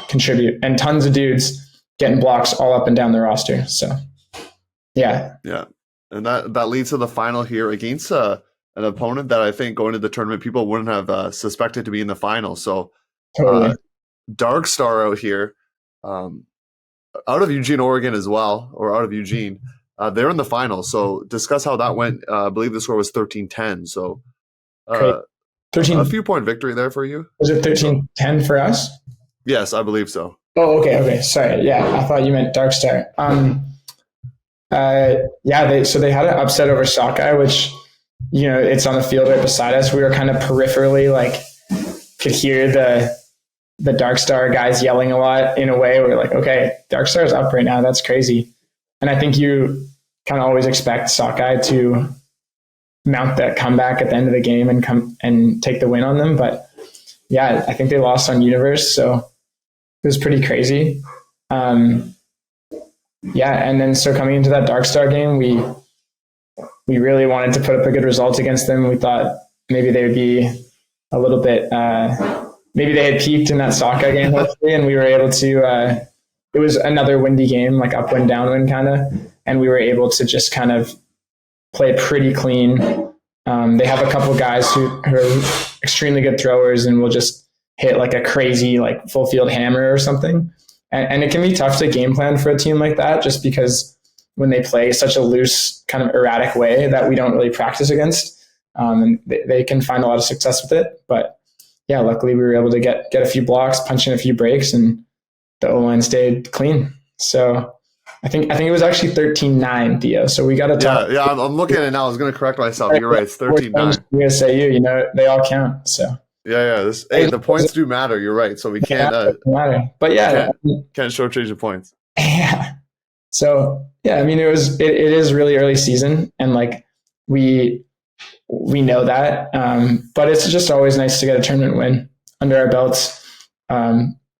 contribute, and tons of dudes getting blocks all up and down the roster. So yeah. And that leads to the final here against a an opponent that I think going to the tournament people wouldn't have suspected to be in the final. So Totally. Dark Star out here, out of Eugene, Oregon as well, or out of Eugene, they're in the final. So discuss how that went. I believe the score was 13-10. So 13, a few point victory there for you. Was it 13-10 for us? Yes, I believe so. Oh, okay. Sorry. Yeah, I thought you meant Dark Star. So they had an upset over Sockeye, which, you know, it's on the field right beside us. We were kind of peripherally, like, could hear the Dark Star guys yelling a lot in a way. We're like, okay, Dark Star's up right now. That's crazy. And I think you kind of always expect Sockeye to mount that comeback at the end of the game and come and take the win on them. But yeah, I think they lost on Universe, so it was pretty crazy. And then so coming into that Dark Star game, we really wanted to put up a good result against them. We thought maybe they would be a little bit, maybe they had peaked in that Sockeye game, hopefully, and we were able to, it was another windy game, like upwind, downwind kind of, and we were able to just kind of play pretty clean. They have a couple guys who are extremely good throwers and will just hit like a crazy, like full field hammer or something. And it can be tough to game plan for a team like that, just because when they play such a loose, kind of erratic way that we don't really practice against, and they can find a lot of success with it. But yeah, luckily we were able to get a few blocks, punch in a few breaks, and the O-line stayed clean. So I think it was actually 13-9, Theo. So we got to talk. Yeah, I'm looking at it now. I was going to correct myself. You're right. It's 13-9. USAU, you know, they all count. So. Yeah. The points do matter. You're right. So we can't matter. But yeah, can't shortchange the points. Yeah. So yeah, I mean, it is really early season, and like we know that, but it's just always nice to get a tournament win under our belts.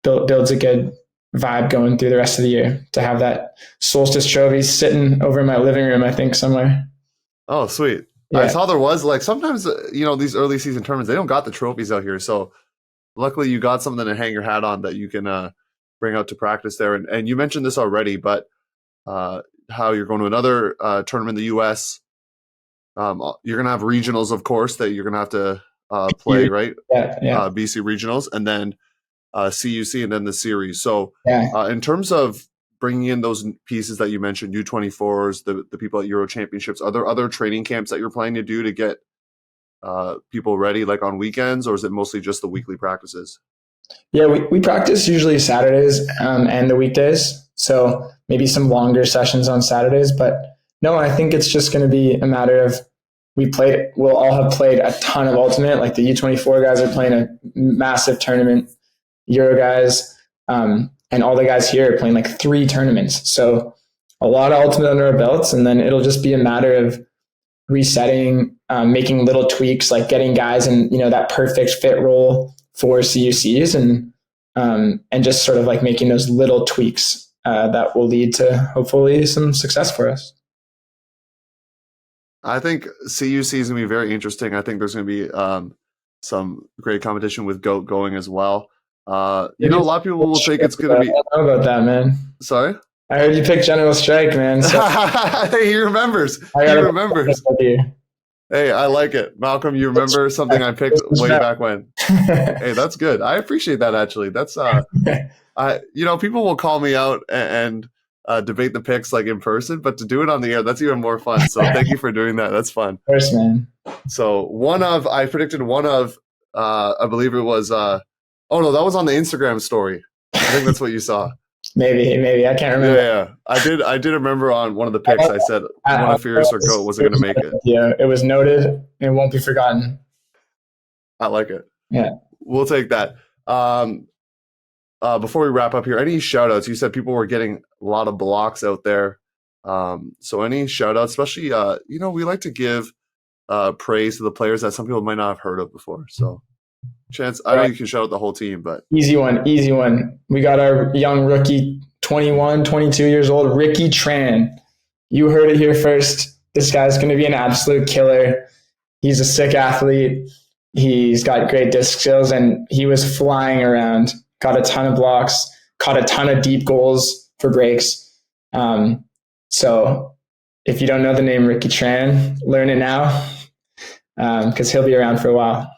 Builds a good vibe going through the rest of the year to have that Solstice trophy sitting over in my living room, I think somewhere. Oh, sweet. Yeah. I saw there was, like, sometimes, these early season tournaments, they don't got the trophies out here. So luckily you got something to hang your hat on that you can bring out to practice there. And you mentioned this already, but how you're going to another tournament in the U.S. You're going to have regionals, of course, that you're going to have to play, right? Yeah. BC regionals, and then CUC, and then the series. So yeah. In terms of bringing in those pieces that you mentioned, U24s, the people at Euro Championships, are there other training camps that you're planning to do to get people ready, like on weekends, or is it mostly just the weekly practices? Yeah, we practice usually Saturdays and the weekdays. So maybe some longer sessions on Saturdays. But no, I think it's just going to be a matter of we'll all have played a ton of Ultimate. Like the U24 guys are playing a massive tournament, Euro guys, and all the guys here are playing like 3 tournaments. So a lot of Ultimate under our belts, and then it'll just be a matter of resetting, making little tweaks, like getting guys in, that perfect fit role for CUCs, and just sort of like making those little tweaks that will lead to hopefully some success for us. I think CUC is going to be very interesting. I think there's going to be some great competition with GOAT going as well. A lot of people will think it's going to be. I don't know about that, man. Sorry? I heard you pick General Strike, man. So He remembers. He remembers. Hey, I like it. Malcolm, you remember something I picked way back when. Hey, that's good. I appreciate that, actually. That's, people will call me out and debate the picks like in person, but to do it on the air, that's even more fun. So thank you for doing that. That's fun. Of course, man. So I predicted I believe it was, oh no, that was on the Instagram story. I think that's what you saw. Maybe I can't remember. Yeah. I did remember on one of the picks I said one of Fierce or GOAT wasn't going to make it. Yeah, it was noted. It won't be forgotten. I like it. Yeah. We'll take that. Before we wrap up here, any shout outs? You said people were getting a lot of blocks out there. So any shout outs, especially, we like to give praise to the players that some people might not have heard of before. So Chance, I know you can shout out the whole team, but easy one. We got our young rookie, 21, 22 years old, Ricky Tran. You heard it here first. This guy's going to be an absolute killer. He's a sick athlete. He's got great disc skills, and he was flying around. Got a ton of blocks, caught a ton of deep goals for breaks. So if you don't know the name Ricky Tran, learn it now. because he'll be around for a while.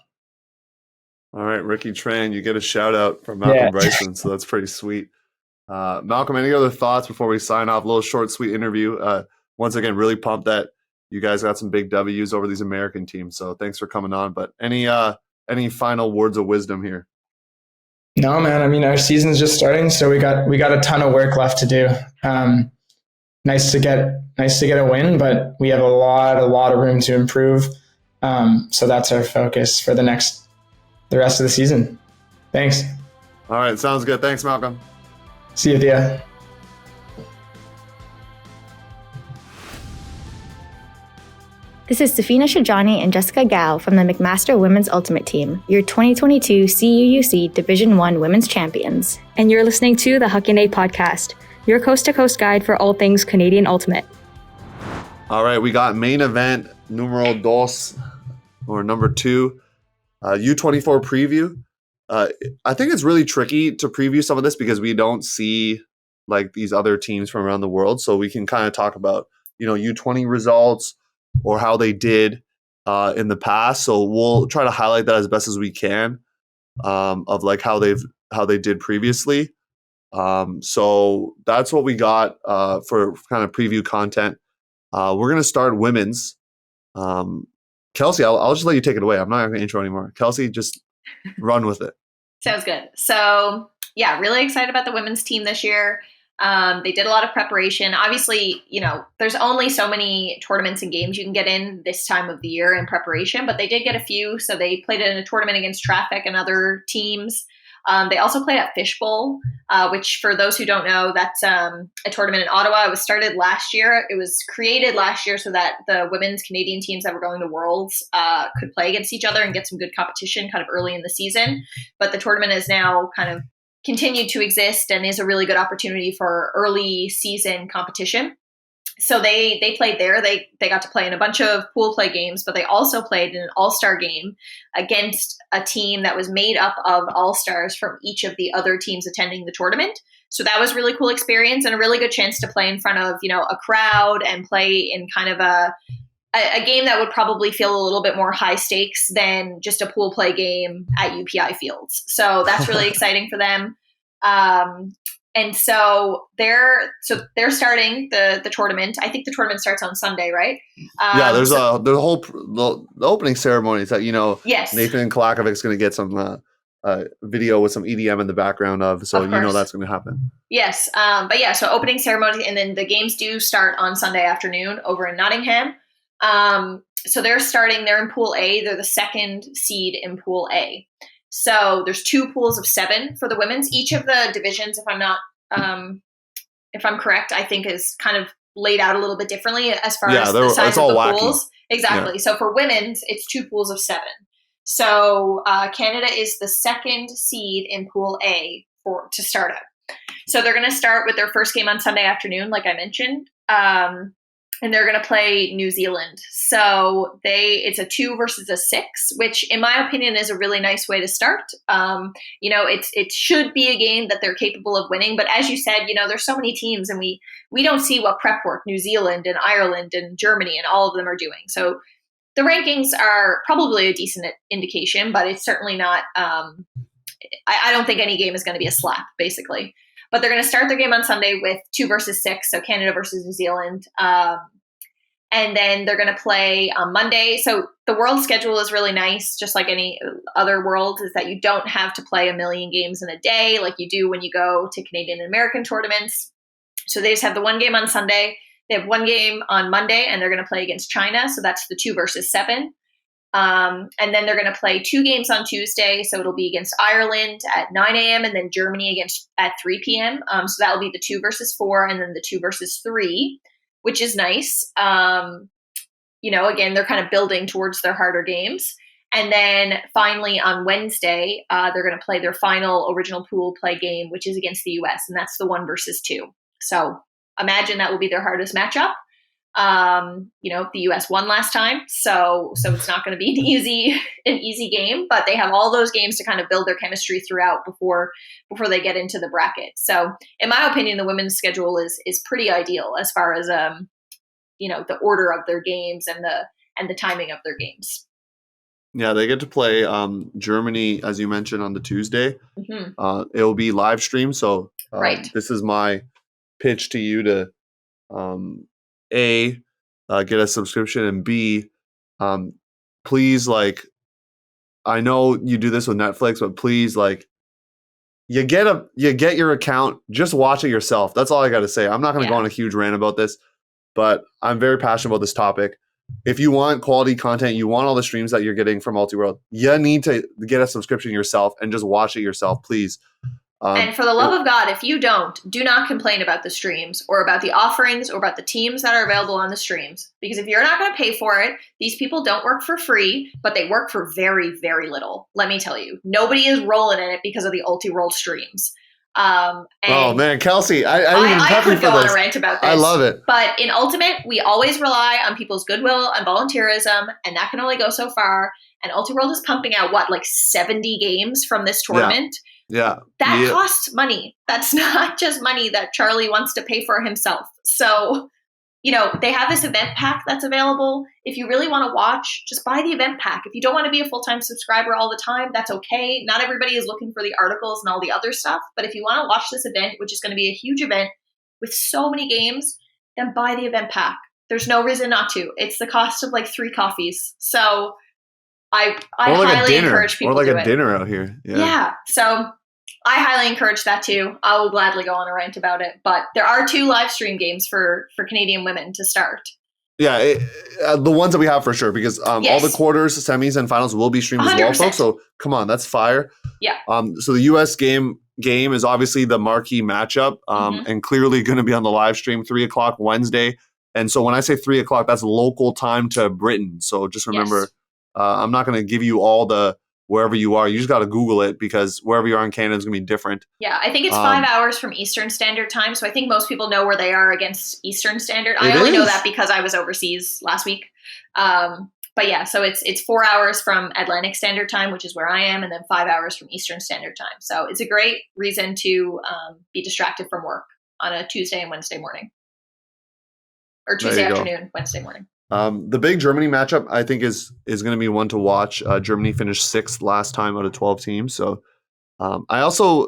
All right, Ricky Tran, you get a shout out from Malcolm Bryson, so that's pretty sweet. Malcolm, any other thoughts before we sign off? A little short, sweet interview. Once again, really pumped that you guys got some big W's over these American teams. So thanks for coming on. But any final words of wisdom here? No, man. I mean, our season's just starting, so we got a ton of work left to do. Nice to get a win, but we have a lot of room to improve. So that's our focus for the rest of the season. Thanks. All right, sounds good. Thanks, Malcolm. See you, Theo. This is Safina Shajani and Jessica Gao from the McMaster Women's Ultimate Team, your 2022 CUUC Division 1 Women's Champions. And you're listening to the Huckin podcast, your coast-to-coast guide for all things Canadian Ultimate. All right, we got main event numero dos, or number 2, U24 Preview. I think it's really tricky to preview some of this because we don't see like these other teams from around the world. So we can kind of talk about, U20 results or how they did in the past. So we'll try to highlight that as best as we can of like how they did previously. So that's what we got for kind of preview content. We're going to start women's. Kelsey, I'll just let you take it away. I'm not going to intro anymore. Kelsey, just run with it. Sounds good. So yeah, really excited about the women's team this year. They did a lot of preparation. Obviously, there's only so many tournaments and games you can get in this time of the year in preparation, but they did get a few. So they played in a tournament against Traffic and other teams. They also played at Fishbowl, which for those who don't know, that's a tournament in Ottawa. It was started last year. It was created last year so that the women's Canadian teams that were going to Worlds could play against each other and get some good competition kind of early in the season. But the tournament is now kind of continued to exist and is a really good opportunity for early season competition. So they played there. They got to play in a bunch of pool play games, but they also played in an all-star game against a team that was made up of all-stars from each of the other teams attending the tournament. So that was a really cool experience and a really good chance to play in front of, a crowd and play in kind of a game that would probably feel a little bit more high stakes than just a pool play game at UPI Fields. So that's really exciting for them. And so they're starting the tournament. I think the tournament starts on Sunday, right? Yeah, there's the opening ceremonies that yes. Nathan Kalakovic's going to get some video with some EDM in the background of, so that's going to happen. Yes, but yeah, so opening ceremony, and then the games do start on Sunday afternoon over in Nottingham. So they're in Pool A. They're the second seed in Pool A. So there's 2 pools of 7 for the women's. Each of the divisions, if I'm correct, I think is kind of laid out a little bit differently as far as the size of the wacky pools. Exactly. Yeah. So for women's, it's 2 pools of 7. So Canada is the second seed in Pool A to start at. So they're going to start with their first game on Sunday afternoon, like I mentioned. And they're going to play New Zealand. So it's a 2 versus a 6, which in my opinion is a really nice way to start. It should be a game that they're capable of winning. But as you said, there's so many teams and we don't see what prep work New Zealand and Ireland and Germany and all of them are doing. So the rankings are probably a decent indication, but it's certainly not, I don't think any game is going to be a slap, basically. But they're going to start their game on Sunday with 2 versus 6, so Canada versus New Zealand. And then they're going to play on Monday. So the world schedule is really nice, just like any other world, is that you don't have to play a million games in a day like you do when you go to Canadian and American tournaments. So they just have the 1 game on Sunday. They have 1 game on Monday, and they're going to play against China. So that's the 2 versus 7. And then they're going to play 2 games on Tuesday. So it'll be against Ireland at 9 a.m. and then Germany at 3 p.m. So that'll be the 2 versus 4 and then the 2 versus 3, which is nice. Again, they're kind of building towards their harder games. And then finally on Wednesday, they're going to play their final original pool play game, which is against the U.S. And that's the 1 versus 2. So imagine that will be their hardest matchup. The U.S. won last time, so it's not going to be an easy game, but they have all those games to kind of build their chemistry throughout before they get into the bracket. So in my opinion, the women's schedule is pretty ideal as far as the order of their games and the timing of their games. Yeah, they get to play Germany, as you mentioned, on the Tuesday. It will be live streamed. So this is my pitch to you to A, get a subscription, and B, please, like, I know you do this with Netflix, but please, like, you get your account, just watch it yourself. That's all I got to say. I'm not going to go on a huge rant about this, but I'm very passionate about this topic. If you want quality content, you want all the streams that you're getting from Multiworld, you need to get a subscription yourself and just watch it yourself, please. And for the love of God, if you do not complain about the streams or about the offerings or about the teams that are available on the streams. Because if you're not going to pay for it, these people don't work for free, but they work for very, very little. Let me tell you, nobody is rolling in it because of the Ulti-World streams. Oh man, Kelsey, I could go on a rant about this. I love it. But in Ultimate, we always rely on people's goodwill and volunteerism, and that can only go so far. And Ulti-World is pumping out, 70 games from this tournament? Yeah. That costs money. That's not just money that Charlie wants to pay for himself. So, they have this event pack that's available. If you really want to watch, just buy the event pack. If you don't want to be a full-time subscriber all the time, that's okay. Not everybody is looking for the articles and all the other stuff. But if you want to watch this event, which is going to be a huge event with so many games, then buy the event pack. There's no reason not to. It's the cost of 3 coffees. So I highly encourage people to do it. Or a dinner out here. Yeah. So I highly encourage that too. I will gladly go on a rant about it. But there are 2 live stream games for Canadian women to start. Yeah, the ones that we have for sure, because all the quarters, semis, and finals will be streamed 100%. As well, folks. So come on, that's fire. Yeah. So the U.S. game is obviously the marquee matchup, and clearly going to be on the live stream 3:00 Wednesday. And so when I say 3:00, that's local time to Britain. So just remember, I'm not going to give you all the wherever you are. You just got to Google it, because wherever you are in Canada is going to be different. Yeah, I think it's 5 hours from Eastern Standard Time. So I think most people know where they are against Eastern Standard. I only know that because I was overseas last week. But yeah, so it's 4 hours from Atlantic Standard Time, which is where I am, and then 5 hours from Eastern Standard Time. So it's a great reason to be distracted from work on a Tuesday and Wednesday morning. Or Tuesday afternoon, Wednesday morning. The big Germany matchup, I think, is going to be one to watch. Germany finished 6th last time out of 12 teams. So I also,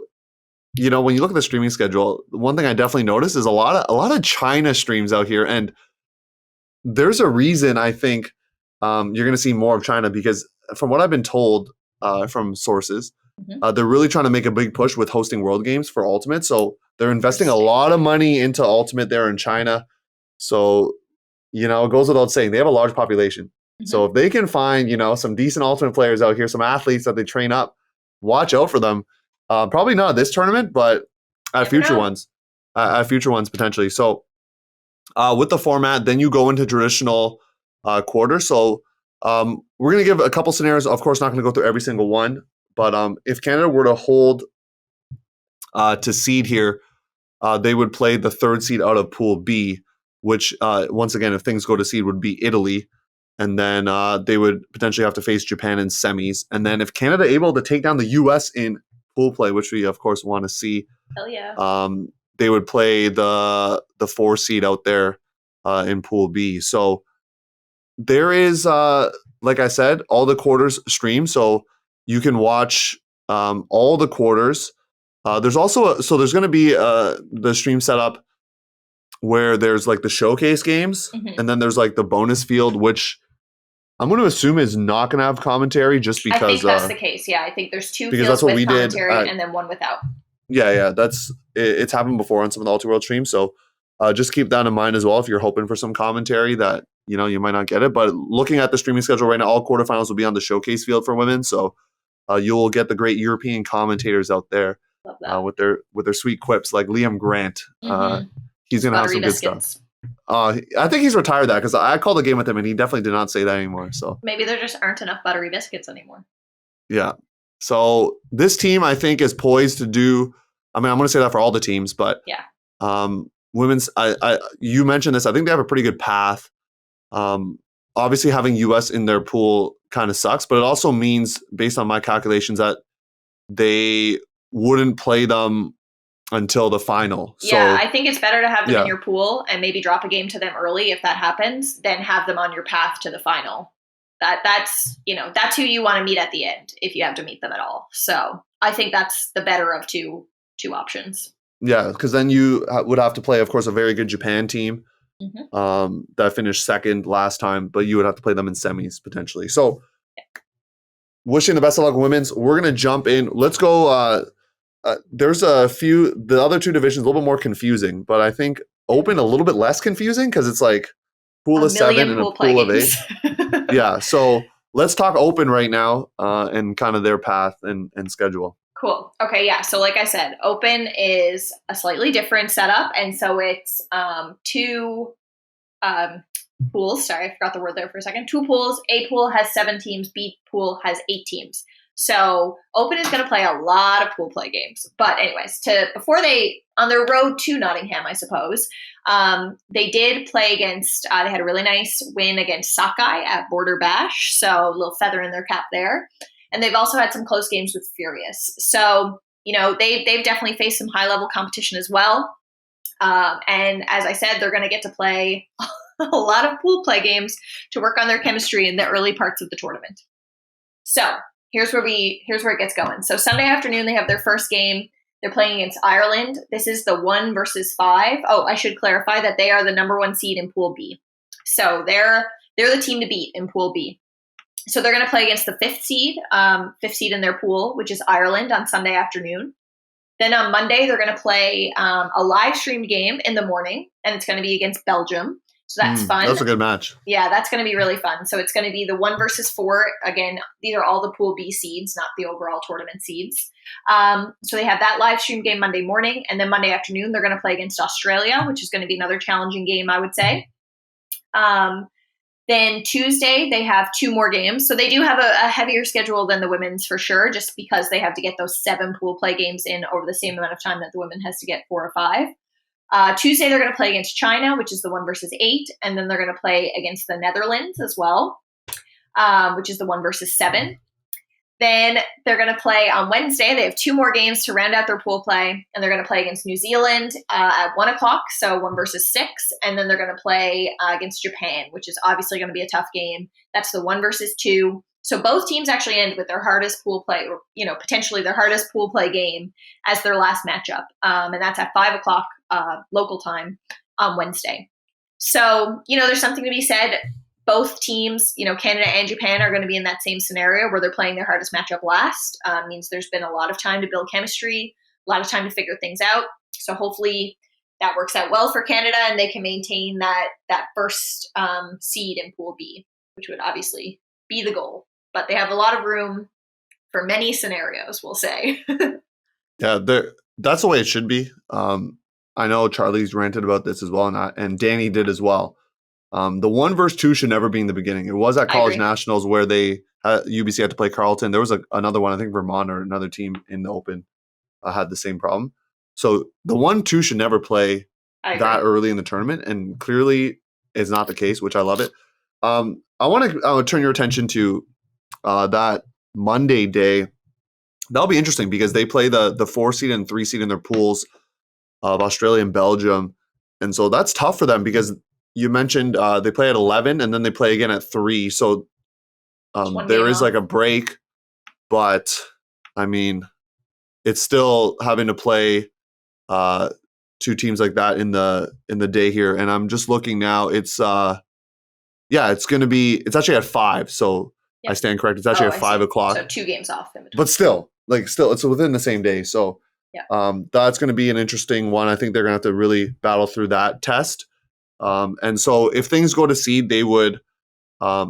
when you look at the streaming schedule, one thing I definitely noticed is a lot of China streams out here. And there's a reason I think you're going to see more of China, because from what I've been told from sources, they're really trying to make a big push with hosting World Games for Ultimate. So they're investing a lot of money into Ultimate there in China. So it goes without saying, they have a large population. So if they can find, some decent Ultimate players out here, some athletes that they train up, watch out for them. Probably not this tournament, but at future ones potentially. So with the format, then you go into traditional quarters. So we're going to give a couple scenarios. Of course, not going to go through every single one. But if Canada were to hold to seed here, they would play the 3rd seed out of Pool B, which, once again, if things go to seed, would be Italy. And then they would potentially have to face Japan in semis. And then if Canada able to take down the U.S. in pool play, which we, of course, want to see, hell yeah. They would play the 4 seed out there in Pool B. So there is, like I said, all the quarters stream. So you can watch all the quarters. There's also, there's going to be the stream setup where there's the showcase games, and then there's the bonus field, which I'm going to assume is not going to have commentary, just because. I think that's the case. Yeah, I think there's 2 fields with commentary and then 1 without. Yeah, it's happened before on some of the Ulti-World streams. So just keep that in mind as well if you're hoping for some commentary that you might not get it. But looking at the streaming schedule right now, all quarterfinals will be on the showcase field for women. So you'll get the great European commentators out there with their sweet quips, like Liam Grant. He's going to have some good stuff. I think he's retired that, because I called the game with him and he definitely did not say that anymore. So maybe there just aren't enough buttery biscuits anymore. Yeah. So this team, I think, is poised to do. I'm going to say that for all the teams, but women's. You mentioned this. I think they have a pretty good path. Obviously, having US in their pool kind of sucks, but it also means, based on my calculations, that they wouldn't play them until the final. Yeah, I think it's better to have them in your pool and maybe drop a game to them early if that happens, than have them on your path to the final. That's who you want to meet at the end if you have to meet them at all. So I think that's the better of two options. Yeah, because then you would have to play, of course, a very good Japan team that finished second last time, but you would have to play them in semis potentially. So wishing the best of luck women's. We're going to jump in. Let's go. There's a few, the other two divisions a little bit more confusing, but I think Open a little bit less confusing because it's like pool of 7 and a pool of 8. Yeah, so let's talk Open right now and kind of their path and schedule. Cool. Okay, yeah. So like I said, Open is a slightly different setup. And so it's two pools. Sorry, I forgot the word there for a second. 2 pools. A pool has 7 teams. B pool has 8 teams. So Open is going to play a lot of pool play games. But anyways, before they, on their road to Nottingham, I suppose, they did play against, they had a really nice win against Sakai at Border Bash. So a little feather in their cap there. And they've also had some close games with Furious. So, they've definitely faced some high-level competition as well. And as I said, they're going to get to play a lot of pool play games to work on their chemistry in the early parts of the tournament. So here's where it gets going. So Sunday afternoon, they have their first game. They're playing against Ireland. This is the 1 versus 5. Oh, I should clarify that they are the number 1 seed in Pool B. So they're the team to beat in Pool B. So they're going to play against the 5th seed in their pool, which is Ireland, on Sunday afternoon. Then on Monday, they're going to play a live streamed game in the morning, and it's going to be against Belgium. So that's fun. That's a good match. Yeah, that's going to be really fun. So it's going to be the 1 versus 4. Again, these are all the Pool B seeds, not the overall tournament seeds. So they have that live stream game Monday morning, and then Monday afternoon, they're going to play against Australia, which is going to be another challenging game, I would say. Then Tuesday, they have 2 more games. So they do have a heavier schedule than the women's for sure, just because they have to get those 7 pool play games in over the same amount of time that the women has to get 4 or 5. Tuesday, they're going to play against China, which is the 1 versus 8. And then they're going to play against the Netherlands as well, which is the 1 versus 7. Then they're going to play on Wednesday. They have 2 more games to round out their pool play, and they're going to play against New Zealand at 1 o'clock, so 1 versus 6. And then they're going to play against Japan, which is obviously going to be a tough game. That's the 1 versus 2. So both teams actually end with their hardest pool play, or potentially their hardest pool play game as their last matchup, and that's at 5 o'clock local time on Wednesday. So there's something to be said. Both teams, Canada and Japan, are going to be in that same scenario where they're playing their hardest matchup last. Means there's been a lot of time to build chemistry, a lot of time to figure things out. So hopefully that works out well for Canada, and they can maintain that first seed in Pool B, which would obviously be the goal. But they have a lot of room for many scenarios, we'll say. Yeah, that's the way it should be. I know Charlie's ranted about this as well, and Danny did as well. The 1 versus 2 should never be in the beginning. It was at College Nationals where UBC had to play Carleton. There was another one, I think Vermont or another team in the Open had the same problem. So the 1-2 should never play that early in the tournament, and clearly is not the case, which I love it. I want to turn your attention to that Monday day. That'll be interesting because they play the 4 seed and 3 seed in their pools of Australia and Belgium. And so that's tough for them because you mentioned they play at 11 and then they play again at 3. So there is like a break, but I mean, it's still having to play 2 teams like that in the day here. And I'm just looking now. It's it's actually at 5. So I stand correct. It's actually at 5 o'clock. So 2 games off in between. But still, it's within the same day. So that's going to be an interesting one. I think they're going to have to really battle through that test. And so if things go to seed, they would, have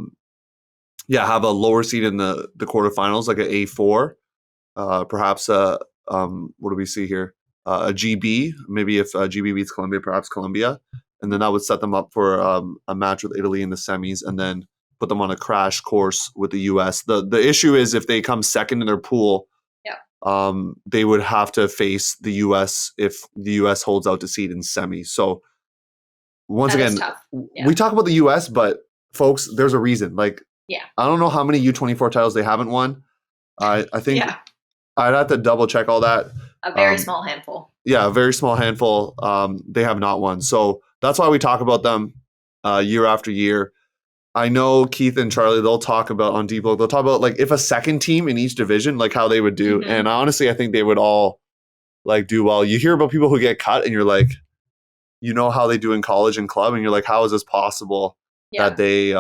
a lower seed in the quarterfinals, like an A4, perhaps what do we see here? A GB, maybe if GB beats Colombia, perhaps Colombia. And then that would set them up for a match with Italy in the semis and then put them on a crash course with the U.S. The issue is if they come second in their pool, they would have to face the U.S. if the U.S. holds out to seed in semis. So once again, we talk about the U.S., but folks, there's a reason. I don't know how many U24 titles they haven't won. I think I'd have to double check all that. A very small handful. Yeah, a very small handful. They have not won. So that's why we talk about them year after year. I know Keith and Charlie, they'll talk about on Deep Look, they'll talk about like if a second team in each division, like how they would do. Mm-hmm. And honestly, I think they would all like do well. You hear about people who get cut and you're like, you know how they do in college and club, and you're like, how is this possible that they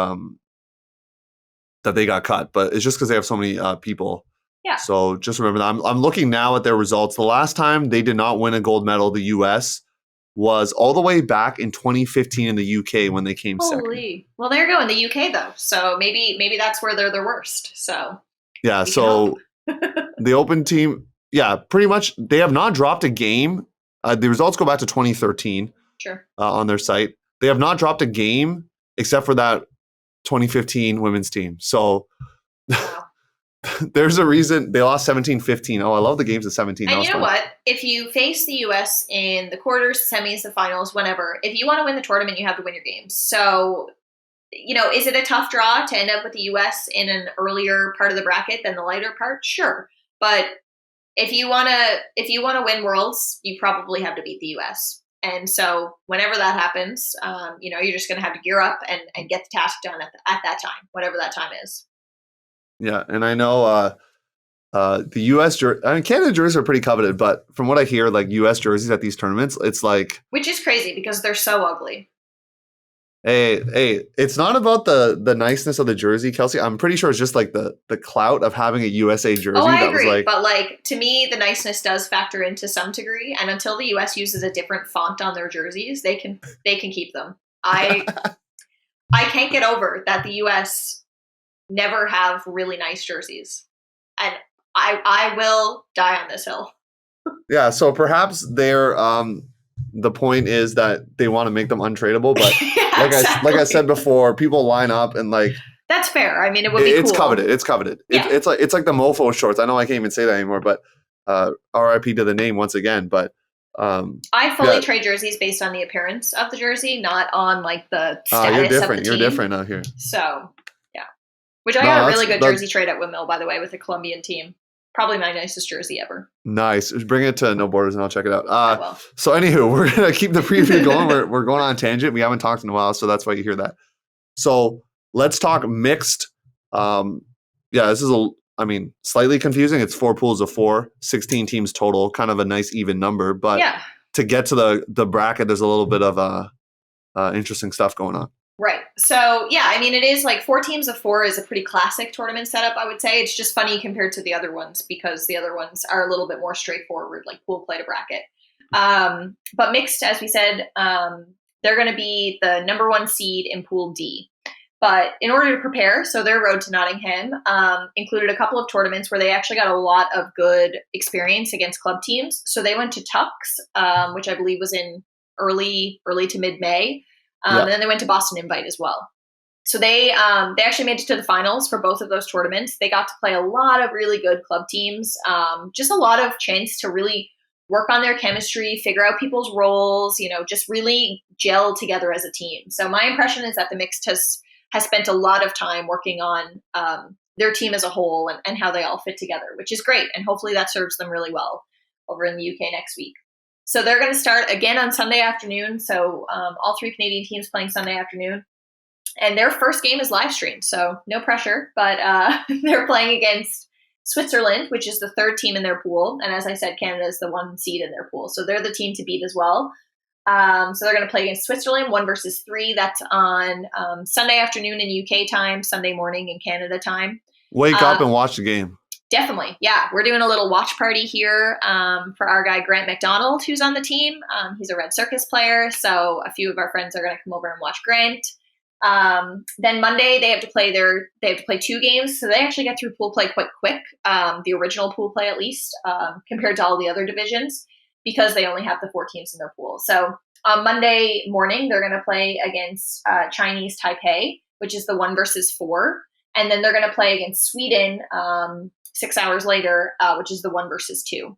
got cut? But it's just because they have so many people. Yeah. So just remember that. I'm looking now at their results. The last time they did not win a gold medal, the US, was all the way back in 2015 in the UK when they came second. Well, there you go in the UK though. So maybe that's where they're the worst. So yeah. So the Open team, pretty much they have not dropped a game. The results go back to 2013. Sure. On their site, they have not dropped a game except for that 2015 women's team. So. Wow. There's a reason they lost 17-15. Oh, I love the games at 17. And you know what? If you face the U.S. in the quarters, semis, the finals, whenever, if you want to win the tournament, you have to win your games. So, is it a tough draw to end up with the U.S. in an earlier part of the bracket than the lighter part? Sure. But if you want to win Worlds, you probably have to beat the U.S. And so whenever that happens, you're just going to have to gear up and get the task done at that time, whatever that time is. Yeah, and I know the U.S. Canada jerseys are pretty coveted, but from what I hear, like U.S. jerseys at these tournaments, it's like, which is crazy because they're so ugly. Hey, it's not about the niceness of the jersey, Kelsey. I'm pretty sure it's just like the clout of having a USA jersey. Oh, I agree, but like to me, the niceness does factor into some degree, and until the U.S. uses a different font on their jerseys, they can keep them. I can't get over that the U.S. never have really nice jerseys, and I will die on this hill. Yeah, so perhaps they're the point is that they want to make them untradeable, but yeah, like I said before, people line up and like that's fair. I mean, it would be it's cool. coveted. It's coveted. Yeah. It's like the mofo shorts. I know I can't even say that anymore, but RIP to the name once again. But I fully trade jerseys based on the appearance of the jersey, not on like the status you're different. of the team. You're different out here. So. Which I got a really good jersey trade at Windmill, by the way, with the Colombian team. Probably my nicest jersey ever. Nice. Bring it to No Borders and I'll check it out. So anywho, we're going to keep the preview going. We're going on a tangent. We haven't talked in a while, so that's why you hear that. So let's talk mixed. This is slightly confusing. It's 4 pools of 4, 16 teams total, kind of a nice even number. But to get to the bracket, there's a little bit of interesting stuff going on. Right. So, it is like 4 teams of 4 is a pretty classic tournament setup, I would say. It's just funny compared to the other ones because the other ones are a little bit more straightforward, like pool play to bracket. But mixed, as we said, they're going to be the number 1 seed in Pool D. But in order to prepare, so their road to Nottingham included a couple of tournaments where they actually got a lot of good experience against club teams. So they went to Tux, which I believe was in early to mid-May. And then they went to Boston Invite as well. So they actually made it to the finals for both of those tournaments. They got to play a lot of really good club teams, just a lot of chance to really work on their chemistry, figure out people's roles, just really gel together as a team. So my impression is that the mixed has spent a lot of time working on their team as a whole and how they all fit together, which is great. And hopefully that serves them really well over in the UK next week. So they're going to start again on Sunday afternoon. So all 3 Canadian teams playing Sunday afternoon. And their first game is live streamed, so no pressure. But they're playing against Switzerland, which is the 3rd team in their pool. And as I said, Canada is the 1 seed in their pool. So they're the team to beat as well. So they're going to play against Switzerland, 1 versus 3. That's on Sunday afternoon in UK time, Sunday morning in Canada time. Wake up and watch the game. Definitely. Yeah. We're doing a little watch party here for our guy, Grant McDonald, who's on the team. He's a Red Circus player. So a few of our friends are going to come over and watch Grant. Then Monday they have to play 2 games. So they actually get through pool play quite quick. The original pool play, at least, compared to all the other divisions, because they only have the 4 teams in their pool. So on Monday morning, they're going to play against Chinese Taipei, which is the 1 versus 4. And then they're going to play against Sweden 6 hours later, which is the 1 versus 2.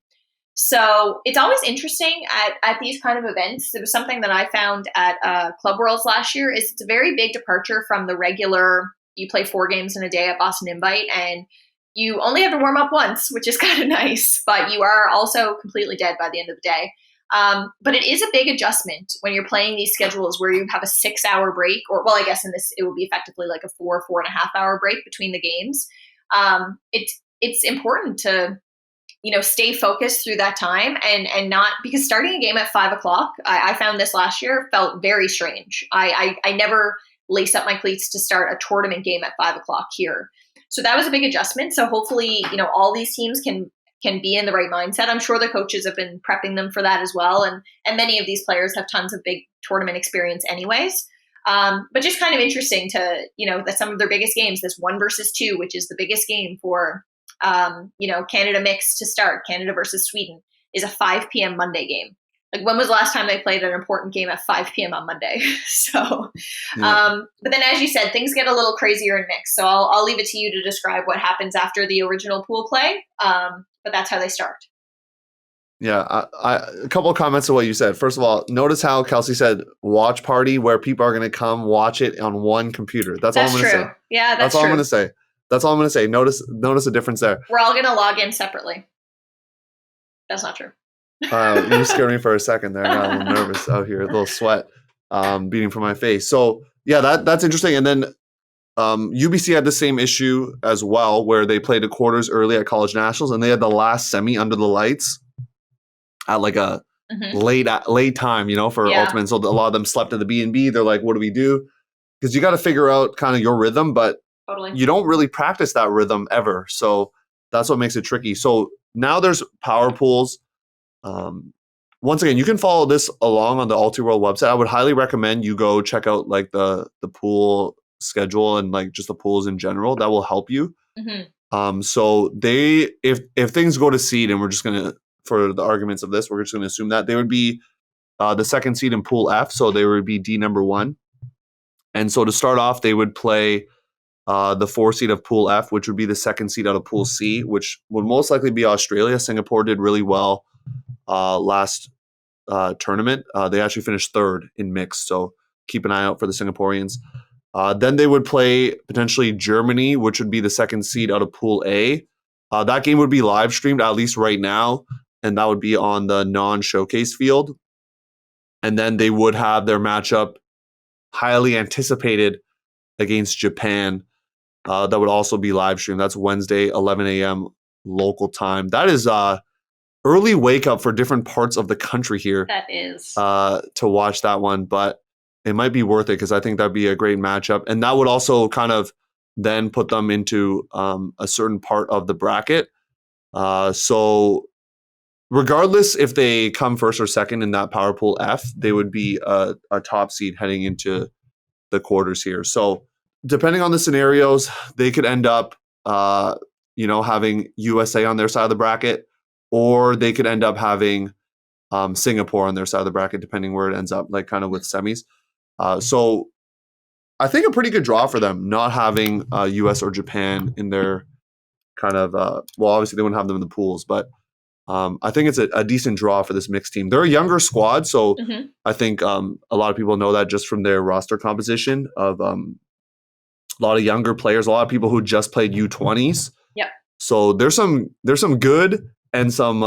So it's always interesting at these kind of events. It was something that I found at Club Worlds last year. Is it's a very big departure from the regular, you play 4 games in a day at Boston Invite, and you only have to warm up once, which is kind of nice, but you are also completely dead by the end of the day. But it is a big adjustment when you're playing these schedules where you have a 6-hour break, or well, I guess in this it would be effectively like a 4.5 hour break between the games. It's important to stay focused through that time and not, because starting a game at 5 o'clock, I found this last year felt very strange. I never lace up my cleats to start a tournament game at 5 o'clock here. So that was a big adjustment. So hopefully, all these teams can be in the right mindset. I'm sure the coaches have been prepping them for that as well. And many of these players have tons of big tournament experience anyways. But just kind of interesting to, that some of their biggest games, this 1 versus 2, which is the biggest game for, Canada mixed to start, Canada versus Sweden, is a 5 p.m. Monday game. Like, when was the last time they played an important game at 5 p.m. on Monday? So, but then as you said, things get a little crazier in mix. So I'll leave it to you to describe what happens after the original pool play. But that's how they start. Yeah, a couple of comments to what you said. First of all, notice how Kelsey said watch party, where people are going to come watch it on one computer. That's all I'm going to say. Yeah, that's all I'm going to say. That's all I'm going to say. Notice the difference there. We're all going to log in separately. That's not true. You scared me for a second there. I got a little nervous out here, a little sweat beating from my face. So yeah, that's interesting. And then UBC had the same issue as well, where they played the quarters early at college nationals, and they had the last semi under the lights at like a late time, for ultimate. So a lot of them slept at the B&B. They're like, what do we do? Because you got to figure out kind of your rhythm, but you don't really practice that rhythm ever. So that's what makes it tricky. So now there's power pools. Once again, you can follow this along on the Ulti-World website. I would highly recommend you go check out like the pool schedule and like just the pools in general. That will help you. So if things go to seed, and we're just gonna, for the arguments of this, we're just gonna assume that they would be the second seed in Pool F, so they would be D number 1. And so to start off, they would play the 4 seed of Pool F, which would be the second seed out of Pool C, which would most likely be Australia. Singapore did really well last tournament. They actually finished 3rd in mixed, so keep an eye out for the Singaporeans. Then they would play potentially Germany, which would be the second seed out of Pool A. That game would be live streamed, at least right now, and that would be on the non-showcase field. And then they would have their matchup highly anticipated against Japan. That would also be live streamed. That's Wednesday, 11 a.m. local time. That is early wake up for different parts of the country here. That is. To watch that one, but it might be worth it because I think that'd be a great matchup. And that would also kind of then put them into a certain part of the bracket. So regardless if they come first or second in that power pool F, they would be a top seed heading into the quarters here. So depending on the scenarios, they could end up, having USA on their side of the bracket, or they could end up having Singapore on their side of the bracket, depending where it ends up, like kind of with semis. So I think a pretty good draw for them, not having US or Japan in their kind of, obviously they wouldn't have them in the pools, but I think it's a decent draw for this mixed team. They're a younger squad, so I think a lot of people know that just from their roster composition of a lot of younger players, a lot of people who just played U20s. Yep. So there's some good and some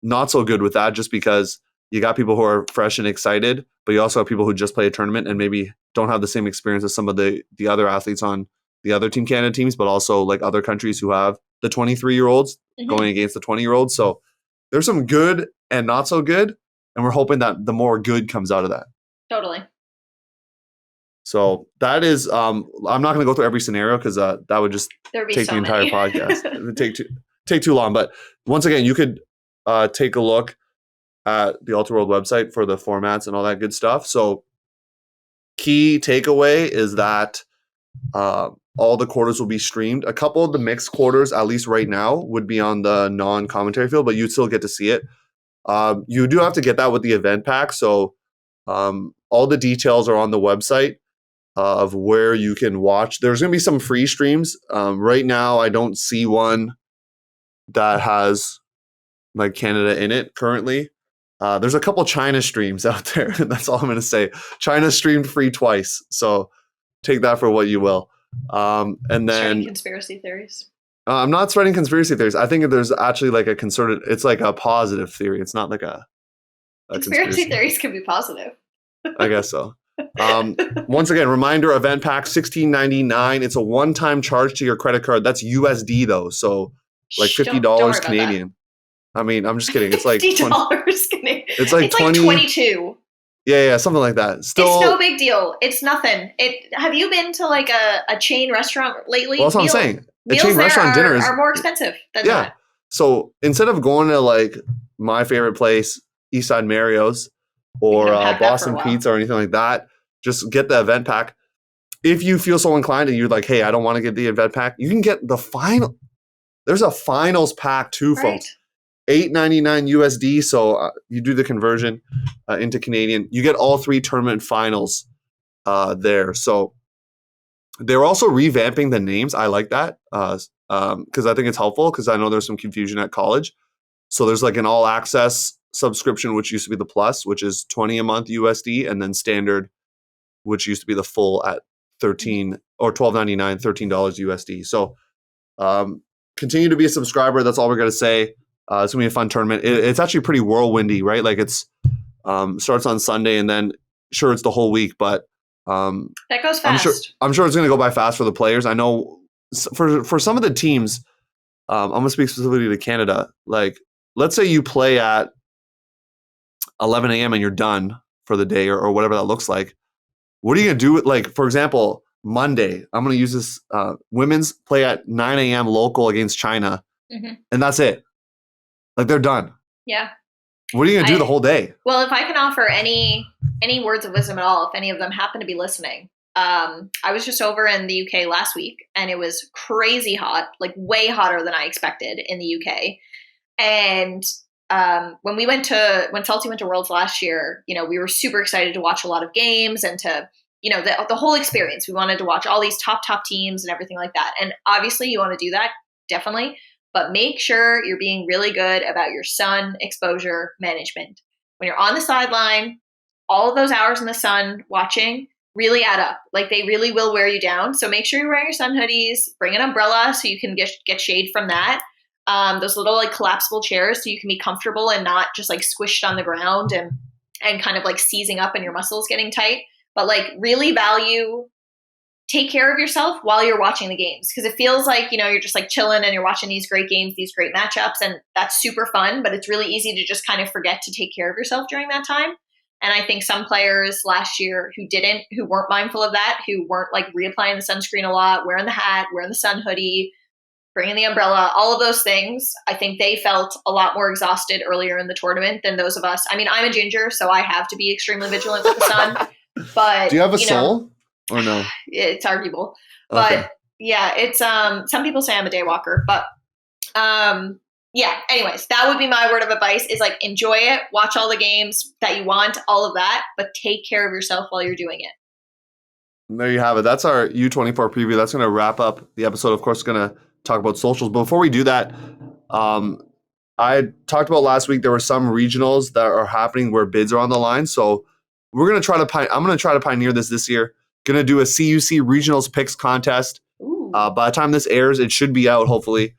not so good with that, just because you got people who are fresh and excited, but you also have people who just play a tournament and maybe don't have the same experience as some of the other athletes on the other Team Canada teams, but also like other countries who have the 23-year-olds going against the 20-year-olds. So there's some good and not so good, and we're hoping that the more good comes out of that. Totally. So that is, I'm not going to go through every scenario because that would just take the entire podcast. It would take too long. But once again, you could take a look at the Ulti-World website for the formats and all that good stuff. So key takeaway is that all the quarters will be streamed. A couple of the mixed quarters, at least right now, would be on the non-commentary field, but you'd still get to see it. You do have to get that with the event pack. So all the details are on the website of where you can watch. There's going to be some free streams. Right now, I don't see one that has like Canada in it currently. There's a couple China streams out there. That's all I'm going to say. China streamed free twice. So take that for what you will. And then spreading conspiracy theories. I'm not spreading conspiracy theories. I think there's actually like it's like a positive theory. It's not like Conspiracy theories can be positive. I guess so. Once again, reminder, event pack $16.99. It's a one-time charge to your credit card. That's USD though, so like $50 Canadian. I mean, I'm just kidding. It's like $50 Canadian. It's like 22. Yeah, something like that. Still, it's no big deal. It's nothing. Have you been to like a chain restaurant lately? Well, that's what I'm saying. A chain Meals restaurant there dinners are more expensive than that. So instead of going to like my favorite place, Eastside Mario's or Boston Pizza or anything like that, just get the event pack. If you feel so inclined and you're like, hey, I don't want to get the event pack, you can get the final. There's a finals pack too, folks. $8.99 USD. So you do the conversion into Canadian. You get all 3 tournament finals there. So they're also revamping the names. I like that because I think it's helpful because I know there's some confusion at college. So there's like an all access subscription, which used to be the plus, which is $20 a month USD, and then standard, which used to be the full at $13 or $12.99, $13 USD. So continue to be a subscriber. That's all we're going to say. It's going to be a fun tournament. It's actually pretty whirlwindy, right? Like it's starts on Sunday and then sure it's the whole week, but that goes fast. I'm sure it's going to go by fast for the players. I know for some of the teams, I'm going to speak specifically to Canada. Like let's say you play at 11 a.m. and you're done for the day or whatever that looks like. What are you going to do with, like, for example, Monday, I'm going to use this women's play at 9 a.m. local against China, and that's it. Like, they're done. Yeah. What are you going to do the whole day? Well, if I can offer any words of wisdom at all, if any of them happen to be listening, I was just over in the UK last week, and it was crazy hot, like way hotter than I expected in the UK. And when Salty went to Worlds last year, we were super excited to watch a lot of games and to, the whole experience. We wanted to watch all these top teams and everything like that. And obviously you want to do that, definitely, but make sure you're being really good about your sun exposure management. When you're on the sideline, all of those hours in the sun watching really add up. Like they really will wear you down. So make sure you're wearing your sun hoodies, bring an umbrella so you can get shade from that. Those little like collapsible chairs so you can be comfortable and not just like squished on the ground and kind of like seizing up and your muscles getting tight, but like really take care of yourself while you're watching the games. Cause it feels like, you're just like chilling and you're watching these great games, these great matchups, and that's super fun, but it's really easy to just kind of forget to take care of yourself during that time. And I think some players last year who weren't mindful of that, who weren't like reapplying the sunscreen a lot, wearing the hat, wearing the sun hoodie, bringing the umbrella, all of those things, I think they felt a lot more exhausted earlier in the tournament than those of us. I mean, I'm a ginger, so I have to be extremely vigilant with the sun. But do you have a soul or no? It's arguable. But yeah, it's some people say I'm a day walker, but yeah, anyways, that would be my word of advice is like enjoy it, watch all the games that you want, all of that, but take care of yourself while you're doing it. And there you have it. That's our U24 preview. That's going to wrap up the episode. Of course, going to talk about socials. But before we do that, I talked about last week, there were some regionals that are happening where bids are on the line. So we're going to I'm going to try to pioneer this year. Going to do a CUC regionals picks contest. By the time this airs, it should be out, hopefully,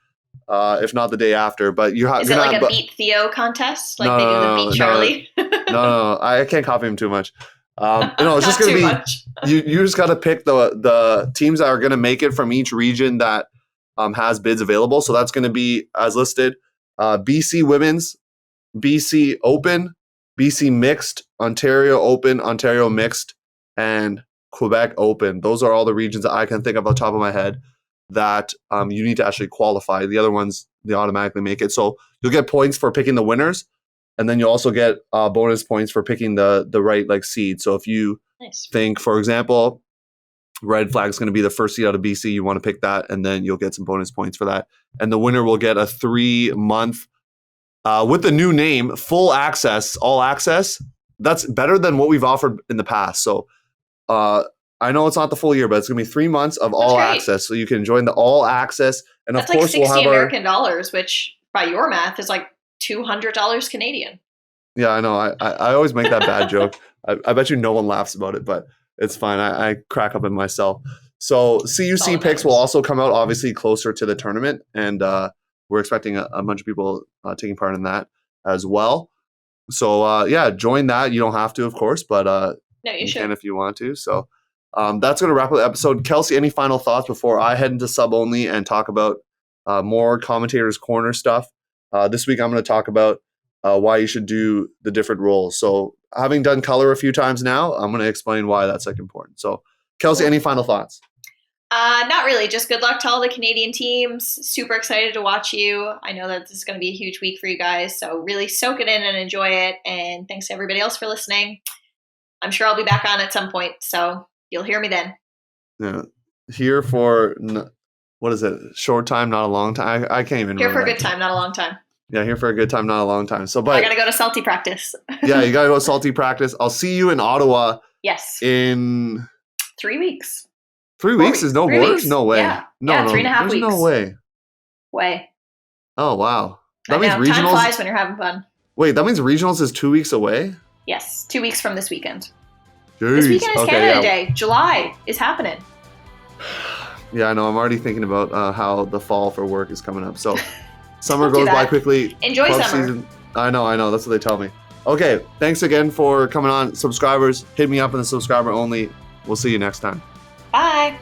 if not the day after. But is it like a Beat Theo contest? Like they do the Beat Charlie? No, I can't copy him too much. It's just going to be, you just got to pick the teams that are going to make it from each region that has bids available. So that's going to be as listed, BC Women's, BC Open, BC Mixed, Ontario Open, Ontario Mixed, and Quebec Open. Those are all the regions that I can think of off the top of my head that you need to actually qualify. The other ones, they automatically make it. So you'll get points for picking the winners, and then you also get bonus points for picking the right like seed. So if you think, for example, Red Flag is going to be the first seed out of BC, you want to pick that, and then you'll get some bonus points for that. And the winner will get a 3-month with the new name, full access, all access. That's better than what we've offered in the past. So I know it's not the full year, but it's going to be 3 months of all access. So you can join the all access. And that's of course, like $60 we'll have American dollars, which by your math is like $200 Canadian. Yeah, I know. I always make that bad joke. I bet you no one laughs about it, but it's fine. I crack up in myself. So CUC picks will also come out obviously closer to the tournament. And we're expecting a bunch of people taking part in that as well. So yeah, join that. You don't have to, of course, but No, you should. can if you want to. So that's going to wrap up the episode. Kelsey, any final thoughts before I head into sub only and talk about more commentators' corner stuff? This week, I'm going to talk about why you should do the different roles. So having done color a few times now, I'm going to explain why that's like important. So Kelsey, any final thoughts? Not really. Just good luck to all the Canadian teams. Super excited to watch you. I know that this is going to be a huge week for you guys. So really soak it in and enjoy it. And thanks to everybody else for listening. I'm sure I'll be back on at some point. So you'll hear me then. Yeah. Here for, what is it? Short time, not a long time. I can't even Here remember. for a good time, not a long time. Yeah, here for a good time, not a long time. So, but I got to go to Salty practice. Yeah, you got to go to Salty practice. I'll see you in Ottawa. Yes. In 3 weeks. 3 weeks is no work? No way. Yeah, No, 3.5 weeks. No way. Way. Oh, wow. That means regionals. Time flies when you're having fun. Wait, that means regionals is 2 weeks away? Yes, 2 weeks from this weekend. Jeez. This weekend is Canada Day. July is happening. Yeah, I know. I'm already thinking about how the fall for work is coming up. So summer goes by quickly. Enjoy Club summer. Season. I know. That's what they tell me. Okay, thanks again for coming on. Subscribers, hit me up in the subscriber only. We'll see you next time. Bye.